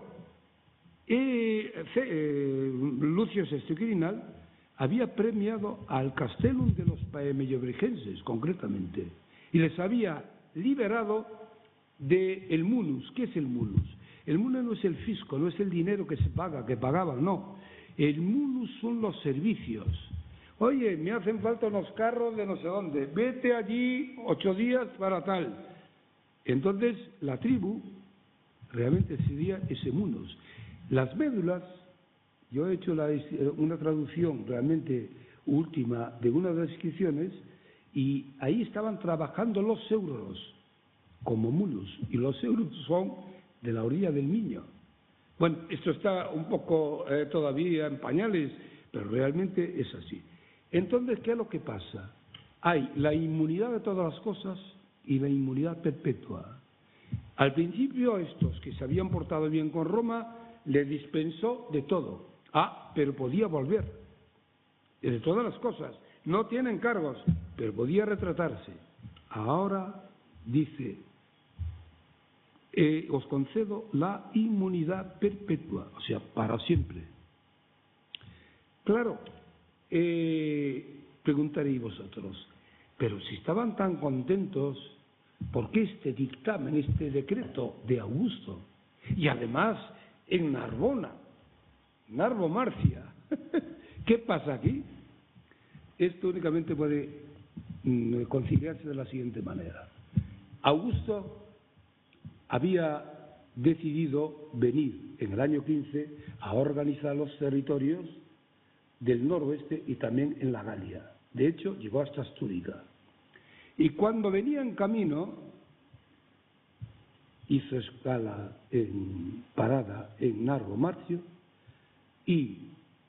Lucio Sestio Quirinal había premiado al Castellum de los Paemellobrigenses, concretamente, y les había liberado del munus. ¿Qué es el munus? El munus no es el fisco, no es el dinero que se paga, que pagaban, no. El munus son los servicios. Oye, me hacen falta unos carros de no sé dónde, vete allí 8 días para tal. Entonces, la tribu realmente sería ese munus. Las médulas, yo he hecho una traducción realmente última de una de las inscripciones, y ahí estaban trabajando los euros como mulus, y los euros son de la orilla del Miño. Bueno, esto está un poco todavía en pañales, pero realmente es así. Entonces, ¿qué es lo que pasa? Hay la inmunidad de todas las cosas y la inmunidad perpetua. Al principio, estos que se habían portado bien con Roma, le dispensó de todo. Pero podía volver, de todas las cosas. No tienen cargos, pero podía retratarse. Ahora dice, os concedo la inmunidad perpetua, o sea, para siempre. Claro, preguntaréis vosotros, pero si estaban tan contentos, ¿por qué este dictamen, este decreto de Augusto? Y además en Narbona, Narbo Marcia. ¿Qué pasa aquí? Esto únicamente puede conciliarse de la siguiente manera. Augusto había decidido venir en el año 15 a organizar los territorios del noroeste y también en la Galia. De hecho, llegó hasta Astúrica. Y cuando venía en camino, hizo escala parada en Narbo Marcio, y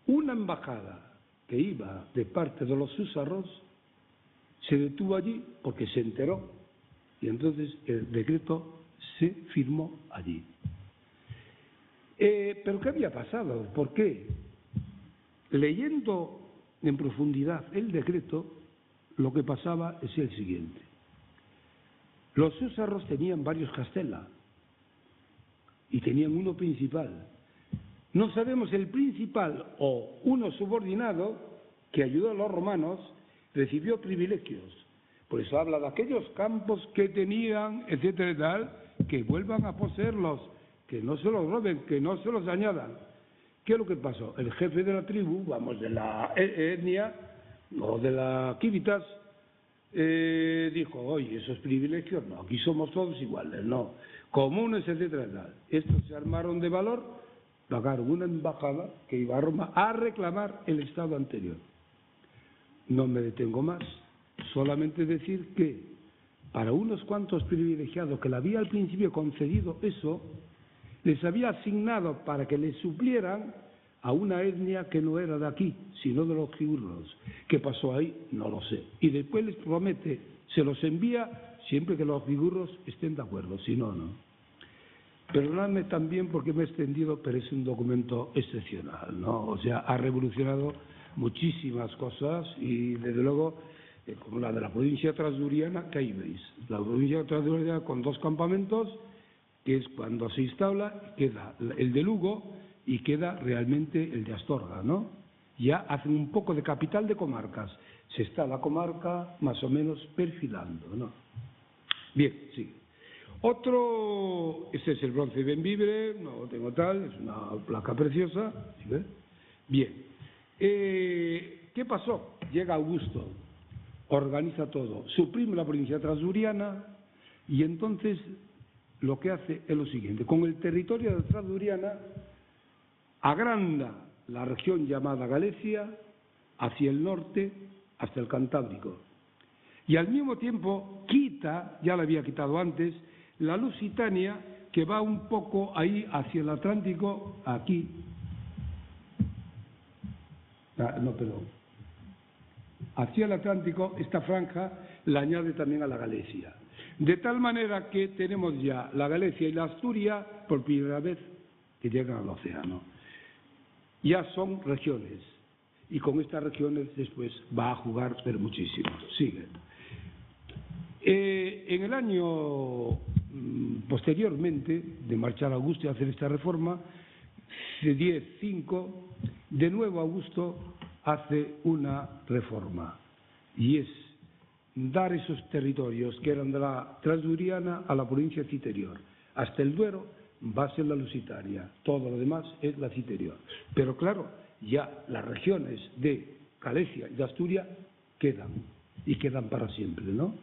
una embajada que iba de parte de los húsaros se detuvo allí porque se enteró, y entonces el decreto se firmó allí. ¿Pero qué había pasado? ¿Por qué? Leyendo en profundidad el decreto, lo que pasaba es el siguiente. Los húsaros tenían varios castellas y tenían uno principal. No sabemos el principal o uno subordinado que ayudó a los romanos recibió privilegios. Por eso habla de aquellos campos que tenían, etcétera y tal, que vuelvan a poseerlos, que no se los roben, que no se los añadan. ¿Qué es lo que pasó? El jefe de la tribu, vamos, de la etnia o de la Civitas, dijo, oye, esos privilegios no, aquí somos todos iguales, no, comunes, etcétera y tal. Estos se armaron de valor, pagaron una embajada que iba a Roma a reclamar el estado anterior. No me detengo más, solamente decir que para unos cuantos privilegiados que le había al principio concedido eso, les había asignado para que les suplieran a una etnia que no era de aquí, sino de los giurros. ¿Qué pasó ahí? No lo sé. Y después les promete, se los envía siempre que los giurros estén de acuerdo, si no, no. Perdonadme también porque me he extendido, pero es un documento excepcional, ¿no? O sea, ha revolucionado muchísimas cosas y, desde luego, como la de la provincia transduriana, que ahí veis. La provincia transduriana con 2 campamentos, que es cuando se instala, queda el de Lugo y queda realmente el de Astorga, ¿no? Ya hacen un poco de capital de comarcas. Se está la comarca más o menos perfilando, ¿no? Bien, sí. Este es el bronce Bembibre, no lo tengo tal, es una placa preciosa. ¿Sí ves? Bien. ¿Qué pasó? Llega Augusto, organiza todo, suprime la provincia transduriana y entonces lo que hace es lo siguiente. Con el territorio de Transduriana agranda la región llamada Galicia hacia el norte hasta el Cantábrico. Y al mismo tiempo quita, ya la había quitado antes, la Lusitania, que va un poco ahí hacia el Atlántico, aquí. Hacia el Atlántico, esta franja la añade también a la Galicia. De tal manera que tenemos ya la Galicia y la Asturias por primera vez que llegan al océano. Ya son regiones, y con estas regiones después va a jugar, pero muchísimo. Sigue. En el año posteriormente de marchar Augusto y hacer esta reforma, 10-5, de nuevo Augusto hace una reforma, y es dar esos territorios que eran de la Transduriana a la provincia citerior. Hasta el Duero va a ser la Lusitania, todo lo demás es la citerior. Pero claro, ya las regiones de Galicia y de Asturias quedan, y quedan para siempre, ¿no?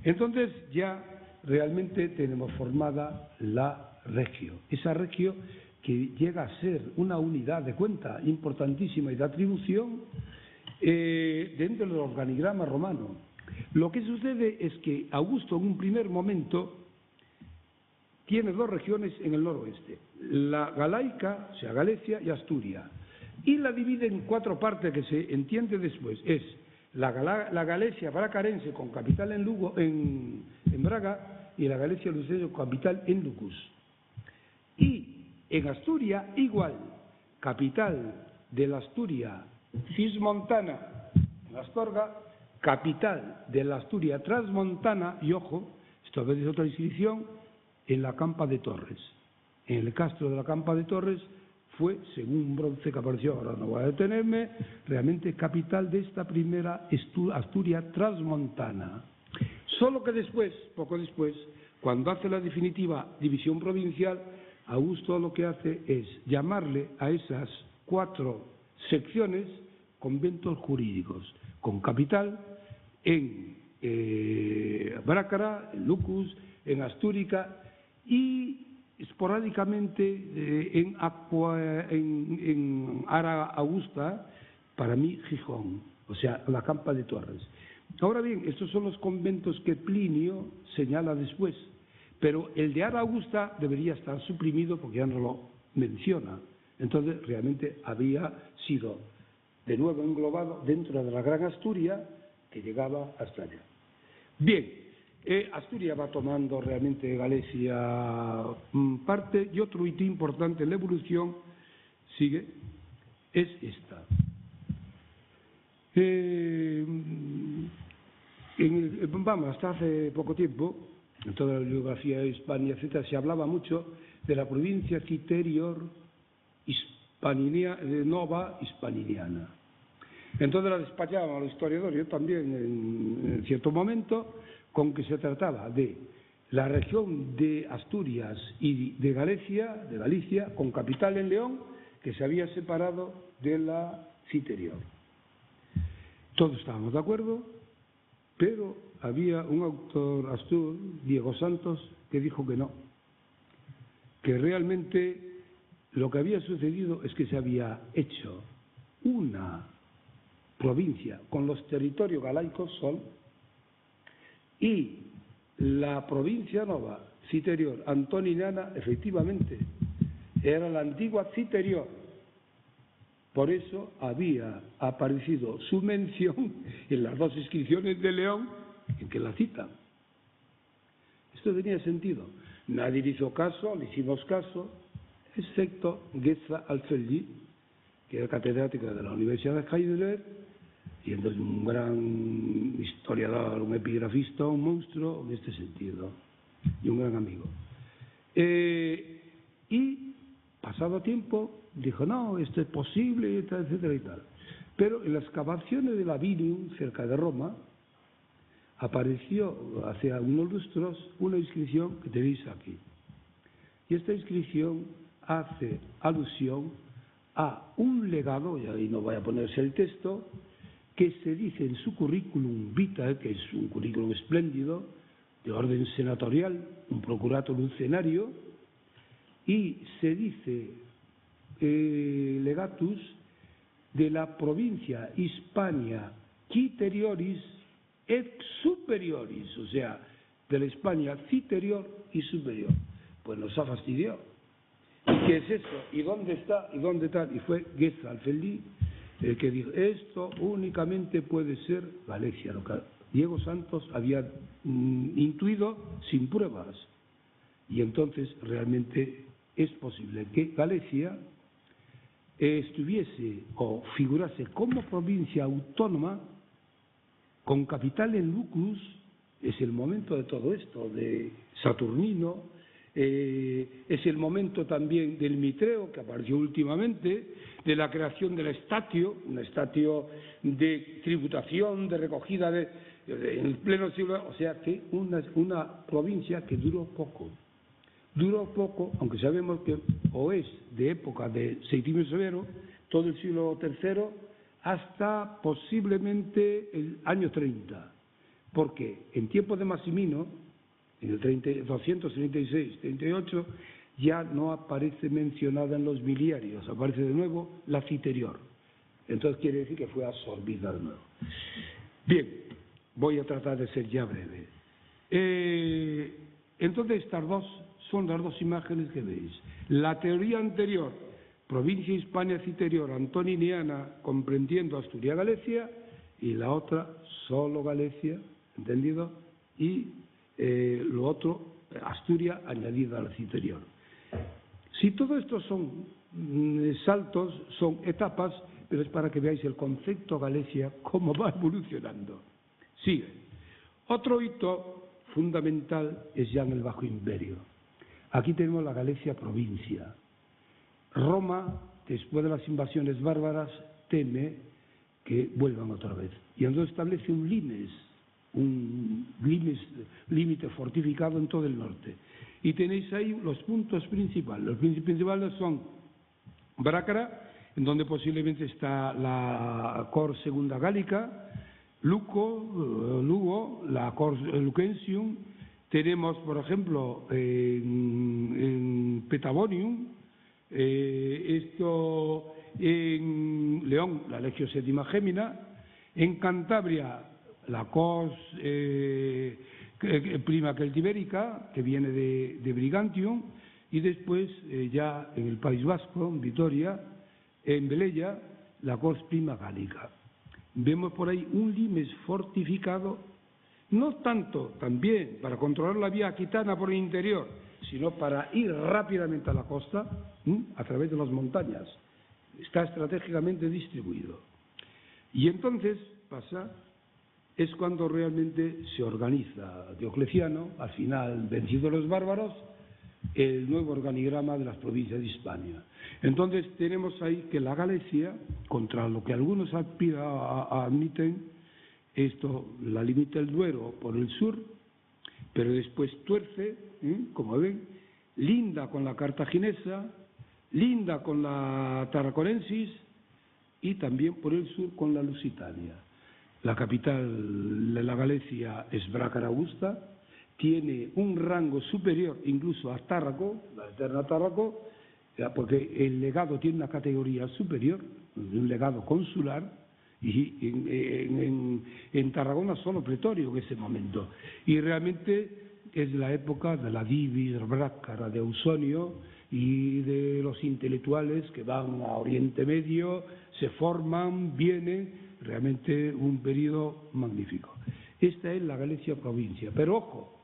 Entonces ya realmente tenemos formada la regio, esa regio que llega a ser una unidad de cuenta importantísima y de atribución dentro del organigrama romano. Lo que sucede es que Augusto en un primer momento tiene dos regiones en el noroeste, la Galaica, o sea, Galicia y Asturias, y la divide en cuatro partes que se entiende después. Es la Galicia bracarense con capital en Lugo, en Braga, y la Galicia lucense con capital en Lucus. Y en Asturias igual, capital de la Asturias cismontana en Astorga, capital de la Asturias transmontana, y ojo, esto es otra inscripción, en la Campa de Torres. En el castro de la Campa de Torres fue, según un bronce que apareció, ahora no voy a detenerme, realmente capital de esta primera Asturias transmontana. Solo que después, poco después, cuando hace la definitiva división provincial, Augusto lo que hace es llamarle a esas cuatro secciones conventos jurídicos, con capital en Brácara, en Lucus, en Astúrica y esporádicamente en Ara Augusta, para mí Gijón, o sea, la Campa de Torres. Ahora bien, estos son los conventos que Plinio señala después, pero el de Ara Augusta debería estar suprimido porque ya no lo menciona. Entonces, realmente había sido de nuevo englobado dentro de la Gran Asturias que llegaba hasta allá. Bien, Asturias va tomando realmente Galicia parte, y otro hito importante en la evolución sigue, es esta. Hasta hace poco tiempo, en toda la bibliografía de Hispania, etc., se hablaba mucho de la provincia citerior nova hispaniniana. Entonces la despachábamos a los historiadores, yo también en cierto momento, con que se trataba de la región de Asturias y de Galicia, con capital en León, que se había separado de la citerior. Todos estábamos de acuerdo, pero había un autor astur, Diego Santos, que dijo que no, que realmente lo que había sucedido es que se había hecho una provincia con los territorios galaicos y la provincia nova citerior antoniniana efectivamente era la antigua citerior. Por eso había aparecido su mención en las dos inscripciones de León en que la citan. Esto tenía sentido. Nadie le hizo caso, le hicimos caso, excepto Geza Alfeldi, que era catedrático de la Universidad de Heidelberg, y entonces un gran historiador, un epigrafista, un monstruo en este sentido, y un gran amigo. Y pasado tiempo dijo, no, esto es posible, etcétera y tal. Pero en las excavaciones de Lavinium, cerca de Roma, apareció hace algunos lustros una inscripción que tenéis aquí. Y esta inscripción hace alusión a un legado, y ahí no voy a ponerse el texto, que se dice en su currículum vitae, que es un currículum espléndido, de orden senatorial, un procurator lucenario, y se dice legatus de la provincia Hispania Ciтерioris et Superioris, o sea, de la España citerior y superior. Pues nos ha fastidiado. ¿Y qué es eso? ¿Y dónde está? ¿Y dónde tal? Y fue Geza Alfeldi el que dijo, esto únicamente puede ser Galicia, lo que Diego Santos había intuido sin pruebas. Y entonces realmente es posible que Galicia estuviese o figurase como provincia autónoma con capital en Lucus. Es el momento de todo esto, de Saturnino, es el momento también del Mitreo, que apareció últimamente, de la creación del estatio, un estatio de tributación, de recogida en el pleno siglo, o sea que una provincia que duró poco, aunque sabemos que o es de época de Septimio Severo, todo el siglo III, hasta posiblemente el año 30, porque en tiempos de Massimino, en el 236-38, ya no aparece mencionada en los miliarios, aparece de nuevo la citerior. Entonces quiere decir que fue absorbida de nuevo. Bien, voy a tratar de ser ya breve. Entonces, estas dos son las dos imágenes que veis. La teoría anterior, provincia Hispania Citerior antoniniana, comprendiendo Asturias-Galicia, y la otra, solo Galicia, ¿entendido? Y lo otro, Asturias añadida al Citerior. Si todo esto son saltos, son etapas, pero es para que veáis el concepto Galicia, cómo va evolucionando. Sigue. Otro hito fundamental es ya en el Bajo Imperio. Aquí tenemos la Galicia provincia. Roma, después de las invasiones bárbaras, teme que vuelvan otra vez. Y entonces establece un límite fortificado en todo el norte. Y tenéis ahí los puntos principales. Los puntos principales son Brácara, en donde posiblemente está la Cor Segunda Gálica, Lugo, la Cor Lucensium. Tenemos, por ejemplo, en Petagonium, en León, la Legio Sétima Gémina, en Cantabria, la Cors Prima Celtibérica, que viene de Brigantium, y después ya en el País Vasco, en Vitoria, en Velella, la Cors Prima Gálica. Vemos por ahí un limes fortificado, no tanto también para controlar la vía aquitana por el interior, sino para ir rápidamente a la costa a través de las montañas. Está estratégicamente distribuido. Y entonces es cuando realmente se organiza Diocleciano, al final, vencidos los bárbaros, el nuevo organigrama de las provincias de Hispania. Entonces tenemos ahí que la Galicia, contra lo que algunos admiten, esto la limita el Duero por el sur, pero después tuerce, como ven, linda con la cartaginesa, linda con la tarraconensis y también por el sur con la lusitania. La capital de la Galicia es Brácara Augusta, tiene un rango superior incluso a Tárraco, la eterna Tárraco, porque el legado tiene una categoría superior, un legado consular, y en Tarragona solo pretorio en ese momento. Y realmente es la época de la Divis, Brácara, de Ausonio y de los intelectuales que van a Oriente Medio, se forman, vienen, realmente un periodo magnífico. Esta es la Galicia provincia, pero ojo,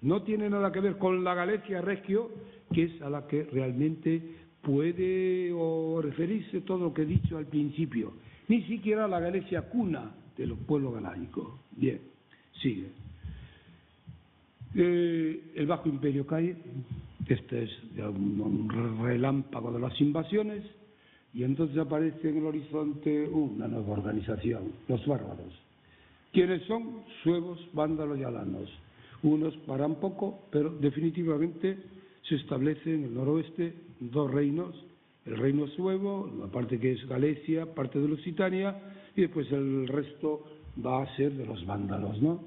no tiene nada que ver con la Galicia regio, que es a la que realmente puede referirse todo lo que he dicho al principio, ni siquiera la Galicia cuna del pueblo galaico. Bien, sigue. El Bajo Imperio cae, este es un relámpago de las invasiones, y entonces aparece en el horizonte una nueva organización, los bárbaros. ¿Quiénes son? Suevos, vándalos y alanos. Unos paran poco, pero definitivamente se establecen en el noroeste dos reinos, el reino suevo, la parte que es Galicia, parte de Lusitania, y después el resto va a ser de los vándalos, ¿no?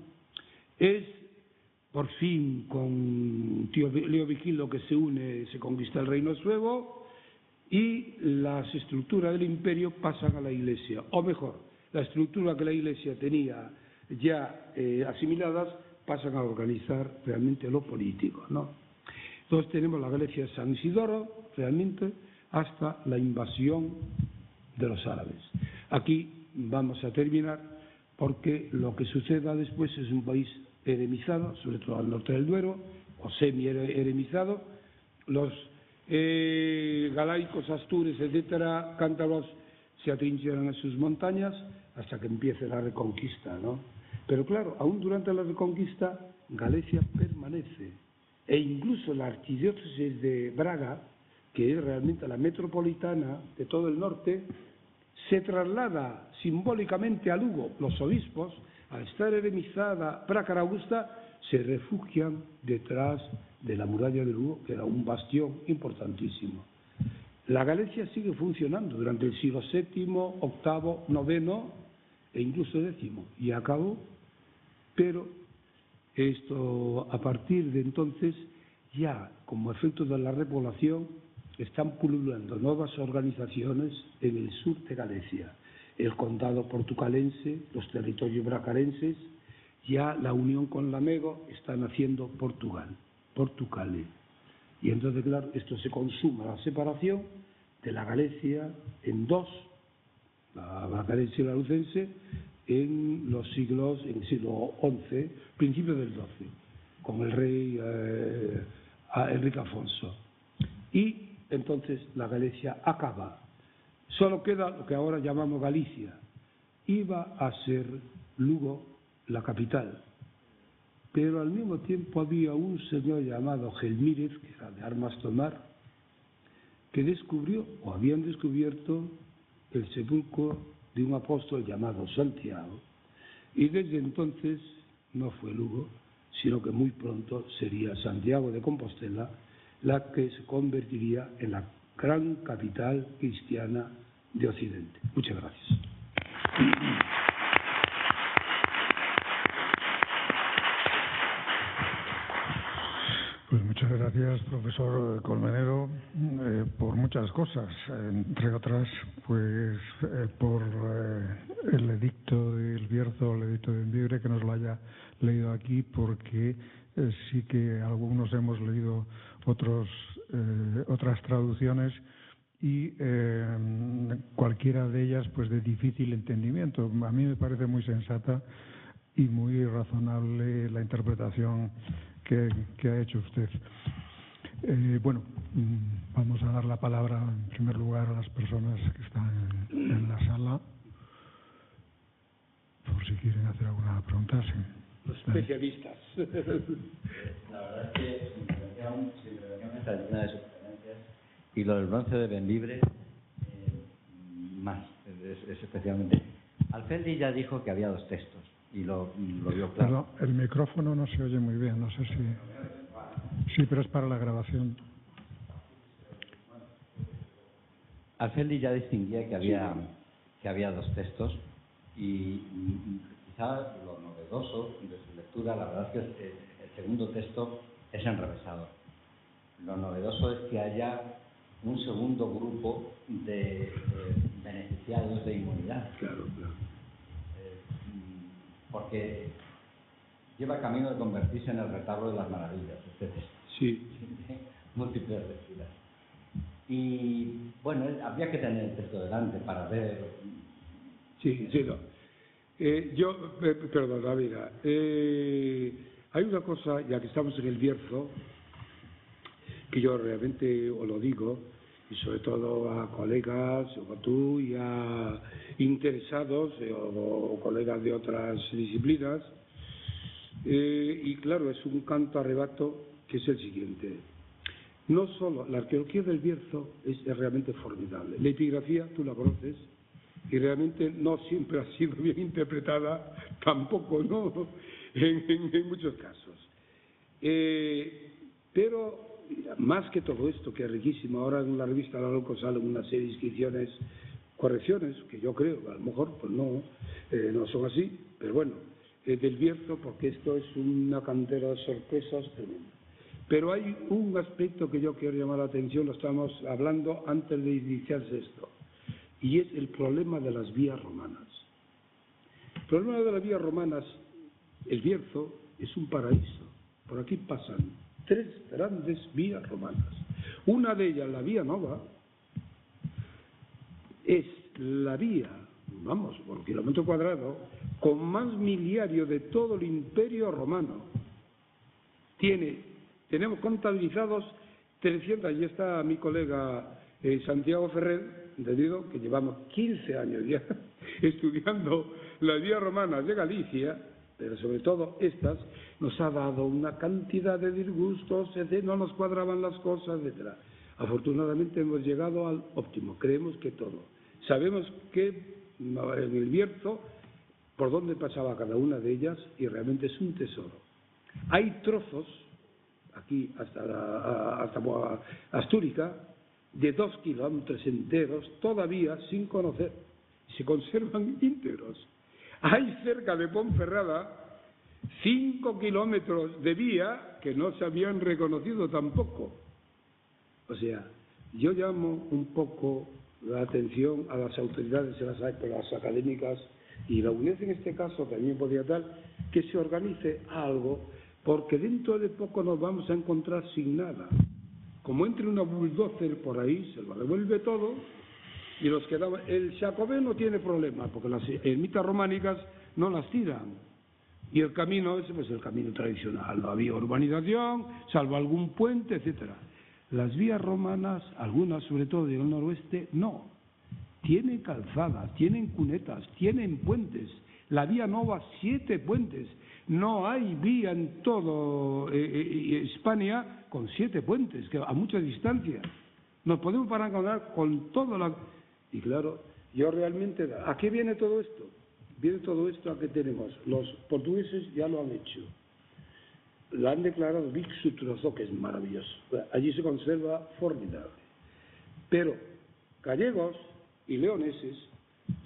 Es por fin con Leo Vigilo que se une, se conquista el reino suevo y las estructuras del imperio pasan a la Iglesia, o mejor, la estructura que la Iglesia tenía ya asimiladas pasan a organizar realmente lo político, ¿no? Entonces tenemos la Galicia de San Isidoro, realmente, hasta la invasión de los árabes. Aquí vamos a terminar porque lo que suceda después es un país eremizado, sobre todo al norte del Duero, o semi-eremizado. Los galaicos, astures, etcétera, cántabros, se atrincheran en sus montañas hasta que empiece la reconquista, ¿no? Pero claro, aún durante la reconquista, Galicia permanece, e incluso la archidiócesis de Braga, que es realmente la metropolitana de todo el norte, se traslada simbólicamente a Lugo. Los obispos, al estar eremizada Brácara Augusta, se refugian detrás de la muralla de Lugo, que era un bastión importantísimo. La Galicia sigue funcionando durante el siglo VII, VIII, IX e incluso X, y acabó, pero esto a partir de entonces, ya como efecto de la repoblación, están pululando nuevas organizaciones en el sur de Galicia, el condado portucalense, los territorios bracarenses, ya la unión con Lamego está naciendo Portucale. Y entonces, claro, esto se consuma la separación de la Galicia en dos, la Galicia y la lucense, en el siglo XI, principios del XII, con el rey Enrique Afonso. Y entonces la Galicia acaba. Solo queda lo que ahora llamamos Galicia. Iba a ser Lugo la capital, pero al mismo tiempo había un señor llamado Gelmírez, que era de armas tomar, que descubrió, o habían descubierto, el sepulcro de un apóstol llamado Santiago, y desde entonces no fue Lugo, sino que muy pronto sería Santiago de Compostela la que se convertiría en la gran capital cristiana de Occidente. Muchas gracias. Pues muchas gracias, profesor Colmenero, por muchas cosas, entre otras, pues por el edicto del Bierzo, el edicto de Bembibre, que nos lo haya leído aquí, porque sí que algunos hemos leído otras traducciones y cualquiera de ellas pues de difícil entendimiento. A mí me parece muy sensata y muy razonable la interpretación que ha hecho usted. Bueno, vamos a dar la palabra en primer lugar a las personas que están en la sala, por si quieren hacer alguna pregunta. Sí. Los especialistas. La verdad es que su intervención está llena de sugerencias, y lo del bronce de Bembibre más, es especialmente. Alfeldi ya dijo que había dos textos y lo vio claro. Perdón, el micrófono no se oye muy bien, no sé si... Sí, pero es para la grabación. Alfeldi ya distinguía que había dos textos y quizá lo novedoso de su lectura, la verdad es que el segundo texto es enrevesado. Lo novedoso es que haya un segundo grupo de beneficiados de inmunidad. Claro. Porque lleva camino de convertirse en el retablo de las maravillas, este texto. Sí. Múltiples lecturas. Y bueno, habría que tener el texto delante para ver. Sí, no. Perdona, mira, hay una cosa, ya que estamos en el Bierzo, que yo realmente os lo digo, y sobre todo a colegas, como tú, y a interesados, o colegas de otras disciplinas, y claro, es un canto a rebato que es el siguiente. No solo la arqueología del Bierzo es realmente formidable, la epigrafía tú la conoces y realmente no siempre ha sido bien interpretada, tampoco, ¿no? En muchos casos. Pero más que todo esto, que es riquísimo, ahora en la revista La Loco salen una serie de inscripciones, correcciones, que yo creo que a lo mejor pues no son así, pero bueno, del Bierzo, porque esto es una cantera de sorpresas tremenda. Pero hay un aspecto que yo quiero llamar la atención, lo estamos hablando antes de iniciarse esto, y es el problema de las vías romanas. El problema de las vías romanas, el Bierzo es un paraíso, por aquí pasan 3 grandes vías romanas. Una de ellas, la Vía Nova, es la vía, vamos, por kilómetro cuadrado, con más miliario de todo el Imperio Romano. Tenemos contabilizados 300, ahí está mi colega Santiago Ferrer, debido que llevamos 15 años ya estudiando las vías romanas de Galicia, pero sobre todo estas, nos ha dado una cantidad de disgustos, no nos cuadraban las cosas, etc. Afortunadamente hemos llegado al óptimo, creemos que todo. Sabemos que en el Bierzo, por dónde pasaba cada una de ellas, y realmente es un tesoro. Hay trozos, aquí hasta Astúrica, de 2 kilómetros enteros, todavía sin conocer, se conservan íntegros. Hay cerca de Ponferrada 5 kilómetros de vía que no se habían reconocido tampoco. O sea, yo llamo un poco la atención a las autoridades, las académicas y la UNED en este caso también podría tal, que se organice algo, porque dentro de poco nos vamos a encontrar sin nada. Como entre una bulldozer por ahí, se lo revuelve todo, y los que daban... El Xacobeo no tiene problema, porque las ermitas románicas no las tiran. Y el camino ese, pues el camino tradicional, no había urbanización, salvo algún puente, etcétera. Las vías romanas, algunas sobre todo del noroeste, no. Tienen calzadas, tienen cunetas, tienen puentes. La vía Nova, 7 puentes. No hay vía en todo España con 7 puentes, que a mucha distancia. Nos podemos parar con todo la... Y claro, yo realmente... ¿A qué viene todo esto? Viene todo esto a que tenemos. Los portugueses ya lo han hecho. La han declarado Vic Suttroso, que es maravilloso. Allí se conserva formidable. Pero gallegos y leoneses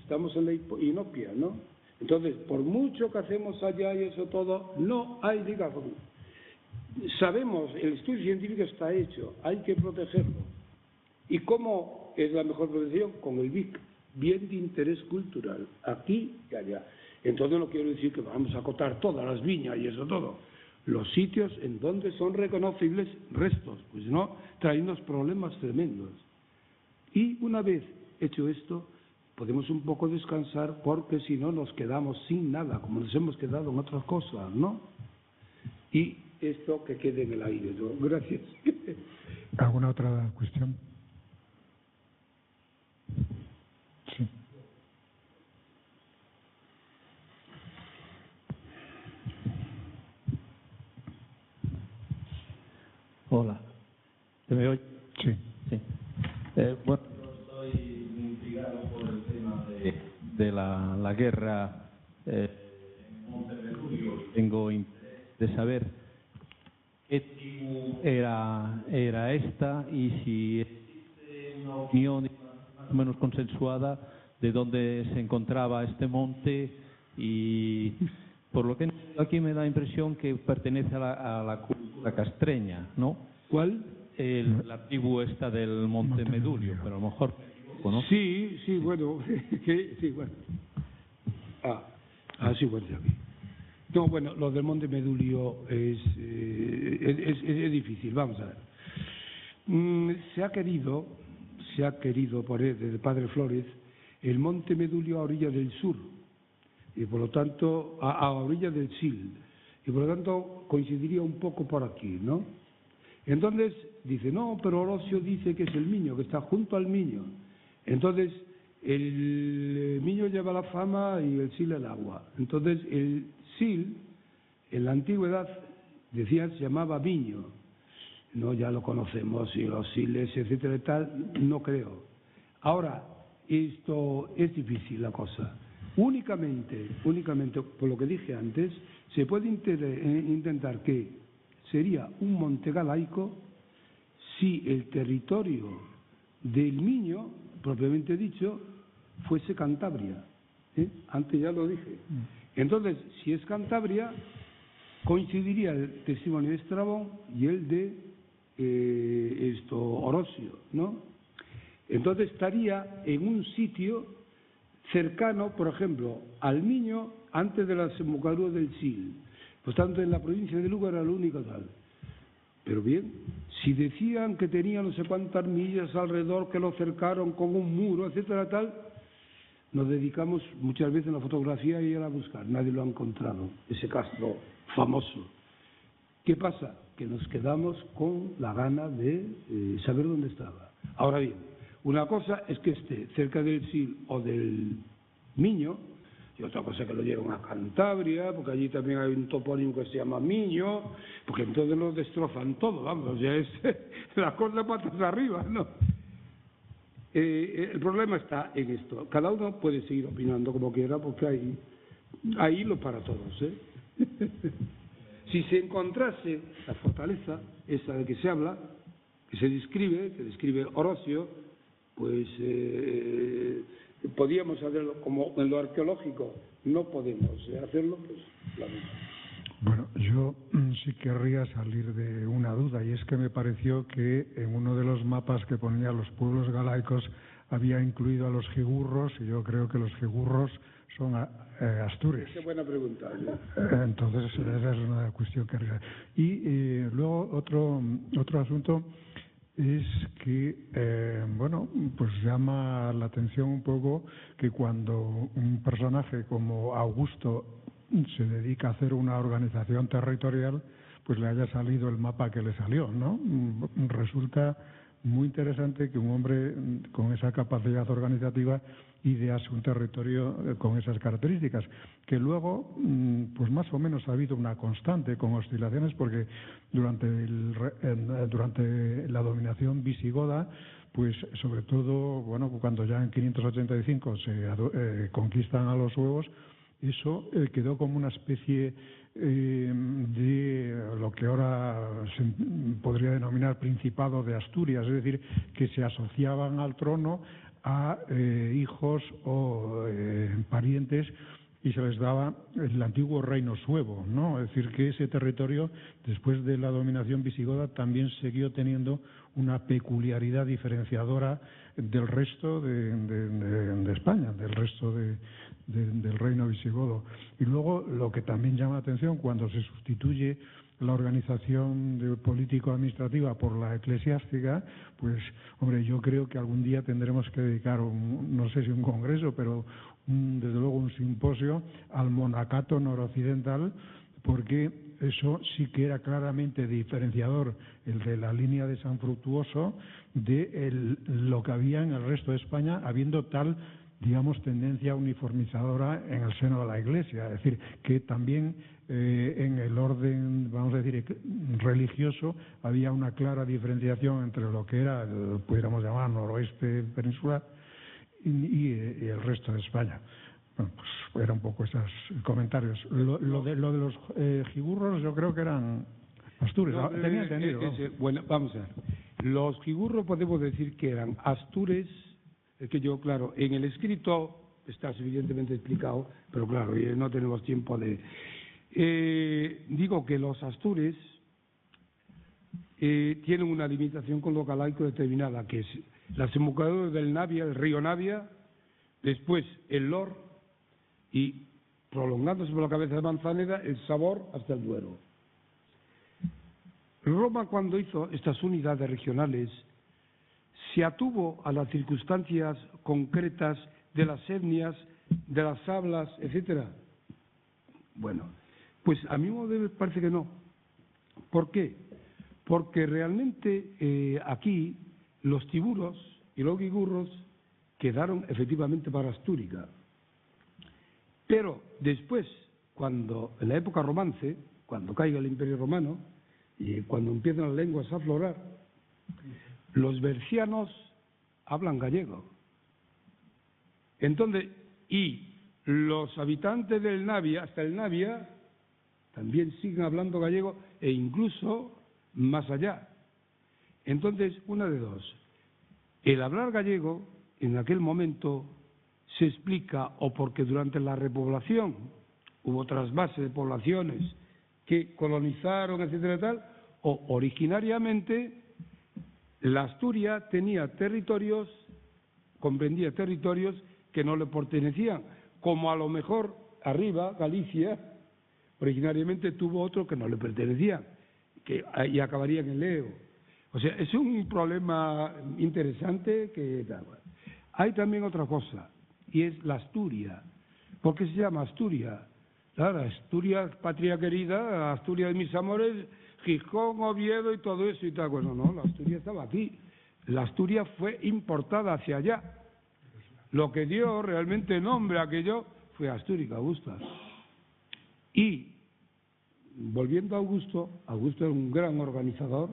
estamos en la inopia, ¿no? Entonces, por mucho que hacemos allá y eso todo, no hay ligación. Sabemos, el estudio científico está hecho, hay que protegerlo. ¿Y cómo es la mejor protección? Con el BIC, bien de interés cultural, aquí y allá. Entonces no quiero decir que vamos a acotar todas las viñas y eso todo. Los sitios en donde son reconocibles restos, pues no, traernos problemas tremendos. Y una vez hecho esto, podemos un poco descansar, porque si no nos quedamos sin nada, como nos hemos quedado en otras cosas, ¿no? Y esto que quede en el aire, ¿no? Gracias. ¿Alguna otra cuestión? Sí. Hola. ¿Se me oye? Sí. Sí. Bueno, yo estoy intrigado por el tema de la guerra en Montevideo. Tengo interés de saber qué tribu era esta y si existe una opinión más o menos consensuada de dónde se encontraba este monte, y por lo que aquí me da la impresión que pertenece a la cultura castreña, ¿no? ¿Cuál? La tribu esta del Monte Medulio, pero a lo mejor me equivoco, ¿no? Sí, bueno. Sí, bueno. Sí, bueno, ya vi. No, bueno, lo del Monte Medulio es difícil, vamos a ver. Se ha querido por el padre Flores, el Monte Medulio a orilla del sur, y por lo tanto, a orilla del Sil, y por lo tanto coincidiría un poco por aquí, ¿no? Entonces dice, no, pero Orosio dice que es el Miño, que está junto al Miño. Entonces el Miño lleva la fama y el Sil el agua. Entonces el Sil, en la antigüedad, decían, se llamaba Miño. No, ya lo conocemos, y los Siles, etcétera y tal, no creo. Ahora, esto es difícil la cosa. Únicamente, por lo que dije antes, se puede intentar que sería un monte galaico si el territorio del Miño, propiamente dicho, fuese Cantabria. Antes ya lo dije. Entonces, si es Cantabria, coincidiría el testimonio de Estrabón y el de Orosio, ¿no? Entonces estaría en un sitio cercano, por ejemplo, al Miño, antes de la desembocadura del Sil. Por tanto, en la provincia de Lugo era lo único tal. Pero bien, si decían que tenía no sé cuántas millas alrededor, que lo cercaron con un muro, etcétera, tal, nos dedicamos muchas veces en la fotografía a ir a buscar. Nadie lo ha encontrado, ese castro famoso. ¿Qué pasa? Que nos quedamos con la gana de saber dónde estaba. Ahora bien, una cosa es que esté cerca del Sil o del Miño, y otra cosa que lo llevan a Cantabria, porque allí también hay un topónimo que se llama Miño, porque entonces lo destrozan todo, vamos, ya es la cosa patas arriba, ¿no? El problema está en esto. Cada uno puede seguir opinando como quiera, porque hay hilo para todos, ¿eh? Si se encontrase la fortaleza, esa de que se habla, que describe Orosio, pues podíamos hacerlo, como en lo arqueológico no podemos hacerlo, pues la misma. Bueno, yo sí querría salir de una duda, y es que me pareció que en uno de los mapas que ponía los pueblos galaicos había incluido a los jigurros, y yo creo que los jigurros son astures. Qué buena pregunta. Entonces, esa es una cuestión que... Y luego otro asunto es que, bueno, pues llama la atención un poco que cuando un personaje como Augusto se dedica a hacer una organización territorial, pues le haya salido el mapa que le salió, ¿no? Resulta muy interesante que un hombre con esa capacidad organizativa idease un territorio con esas características, que luego, pues más o menos ha habido una constante con oscilaciones, porque durante la dominación visigoda, pues sobre todo, bueno, cuando ya en 585 se conquistan a los suevos, eso quedó como una especie de lo que ahora se podría denominar Principado de Asturias, es decir, que se asociaban al trono a hijos o parientes y se les daba el antiguo reino suevo, ¿no? Es decir, que ese territorio, después de la dominación visigoda, también siguió teniendo una peculiaridad diferenciadora del resto de España, del resto del reino visigodo. Y luego, lo que también llama la atención, cuando se sustituye la organización político-administrativa por la eclesiástica, pues, hombre, yo creo que algún día tendremos que dedicar, no sé si un congreso, pero desde luego un simposio al monacato noroccidental, porque eso sí que era claramente diferenciador, el de la línea de San Fructuoso, de lo que había en el resto de España, habiendo tal, digamos, tendencia uniformizadora en el seno de la Iglesia. Es decir, que también en el orden, vamos a decir, religioso, había una clara diferenciación entre lo que era, pudiéramos llamar, noroeste peninsular y el resto de España. Bueno, pues eran un poco esos comentarios. Lo de los jigurros yo creo que eran astures, no, tenía entendido. Bueno, vamos a ver. Los jigurros podemos decir que eran astures. Es que yo, claro, en el escrito está suficientemente explicado, pero claro, no tenemos tiempo de... digo que los astures tienen una limitación con lo galaico determinada, que es la desembocadura del Navia, el río Navia, después el Lor, y prolongándose por la cabeza de Manzaneda, el Sabor hasta el Duero. Roma, cuando hizo estas unidades regionales, se atuvo a las circunstancias concretas de las etnias, de las hablas, etcétera. Bueno, pues a mí me parece que no. ¿Por qué? Porque realmente aquí los tiburos y los guigurros quedaron efectivamente para Astúrica. Pero después, cuando en la época romance, cuando caiga el Imperio Romano y cuando empiezan las lenguas a aflorar, los bercianos hablan gallego. Entonces, y los habitantes del Navia, hasta el Navia, también siguen hablando gallego e incluso más allá. Entonces, una de dos. El hablar gallego, en aquel momento, se explica o porque durante la repoblación hubo trasvase de poblaciones que colonizaron, etcétera, tal, o originariamente la Asturias tenía territorios, comprendía territorios que no le pertenecían, como a lo mejor arriba, Galicia, originariamente tuvo otro que no le pertenecía, y acabaría en el Leo. O sea, es un problema interesante que... Hay también otra cosa, y es la Asturias. ¿Por qué se llama Asturias? Claro, Asturias, patria querida, Asturias de mis amores, Gijón, Oviedo y todo eso y tal. Bueno, no, la Asturias estaba aquí. La Asturias fue importada hacia allá. Lo que dio realmente nombre a aquello fue Astúrica, Augusta. Y, volviendo a Augusto, Augusto era un gran organizador,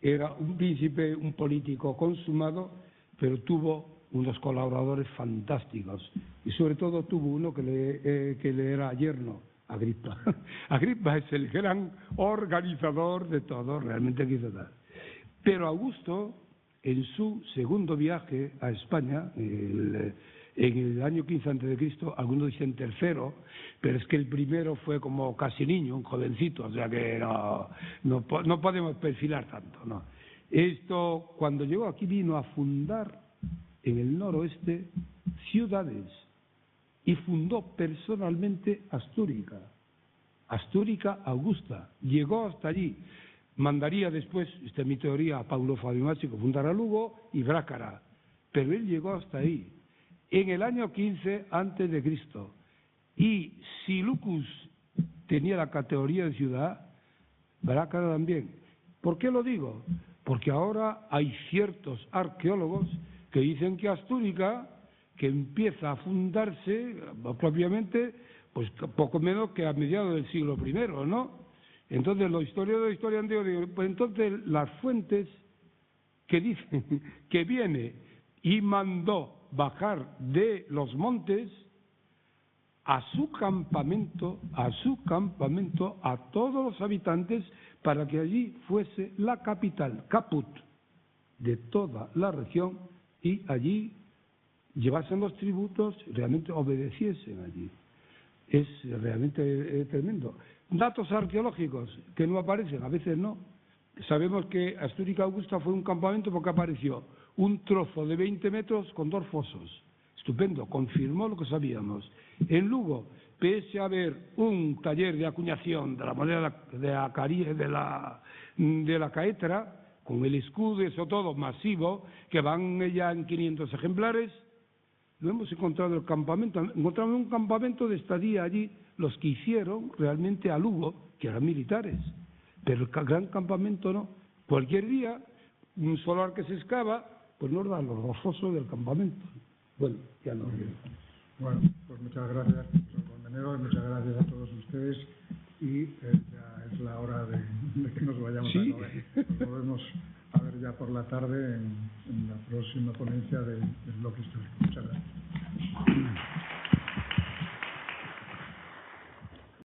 era un príncipe, un político consumado, pero tuvo unos colaboradores fantásticos. Y sobre todo tuvo uno que le era yerno, Agripa. Agripa es el gran organizador de todo, realmente quiso dar. Pero Augusto, en su segundo viaje a España, en el año 15 a.C., algunos dicen tercero, pero es que el primero fue como casi niño, un jovencito, o sea que no podemos perfilar tanto, ¿no? Esto, cuando llegó aquí, vino a fundar en el noroeste ciudades y fundó personalmente Astúrica Augusta. Llegó hasta allí. Mandaría después, esta es mi teoría, a Paulo Fabio-Machi que fundara Lugo y Brácara, pero él llegó hasta ahí en el año 15 antes de Cristo. Y si Lucus tenía la categoría de ciudad, Brácara también. ¿Por qué lo digo? Porque ahora hay ciertos arqueólogos que dicen que Astúrica, que empieza a fundarse propiamente, pues poco menos que a mediados del siglo I, ¿no? Entonces los historiadores digo, pues entonces las fuentes que dicen que viene y mandó bajar de los montes a su campamento a todos los habitantes para que allí fuese la capital, Caput, de toda la región, y allí llevasen los tributos, realmente obedeciesen allí. Es realmente tremendo. Datos arqueológicos que no aparecen, a veces no. Sabemos que Astúrica Augusta fue un campamento porque apareció un trozo de 20 metros con 2 fosos. Estupendo, confirmó lo que sabíamos. En Lugo, pese a haber un taller de acuñación de la moneda de la caetra, con el escudo y eso todo masivo, que van ya en 500 ejemplares, lo hemos encontrado el campamento. Encontramos un campamento de estadía allí, los que hicieron realmente a Lugo, que eran militares, pero el gran campamento no. Cualquier día, un solar que se excava, pues nos da los fosos del campamento. Bueno, ya no. Bueno, pues muchas gracias, profesor Colmenero, y muchas gracias a todos ustedes, y ya es la hora de que nos vayamos a comer. Nos volvemos a ver ya por la tarde en la próxima ponencia del bloque histórico. Muchas gracias.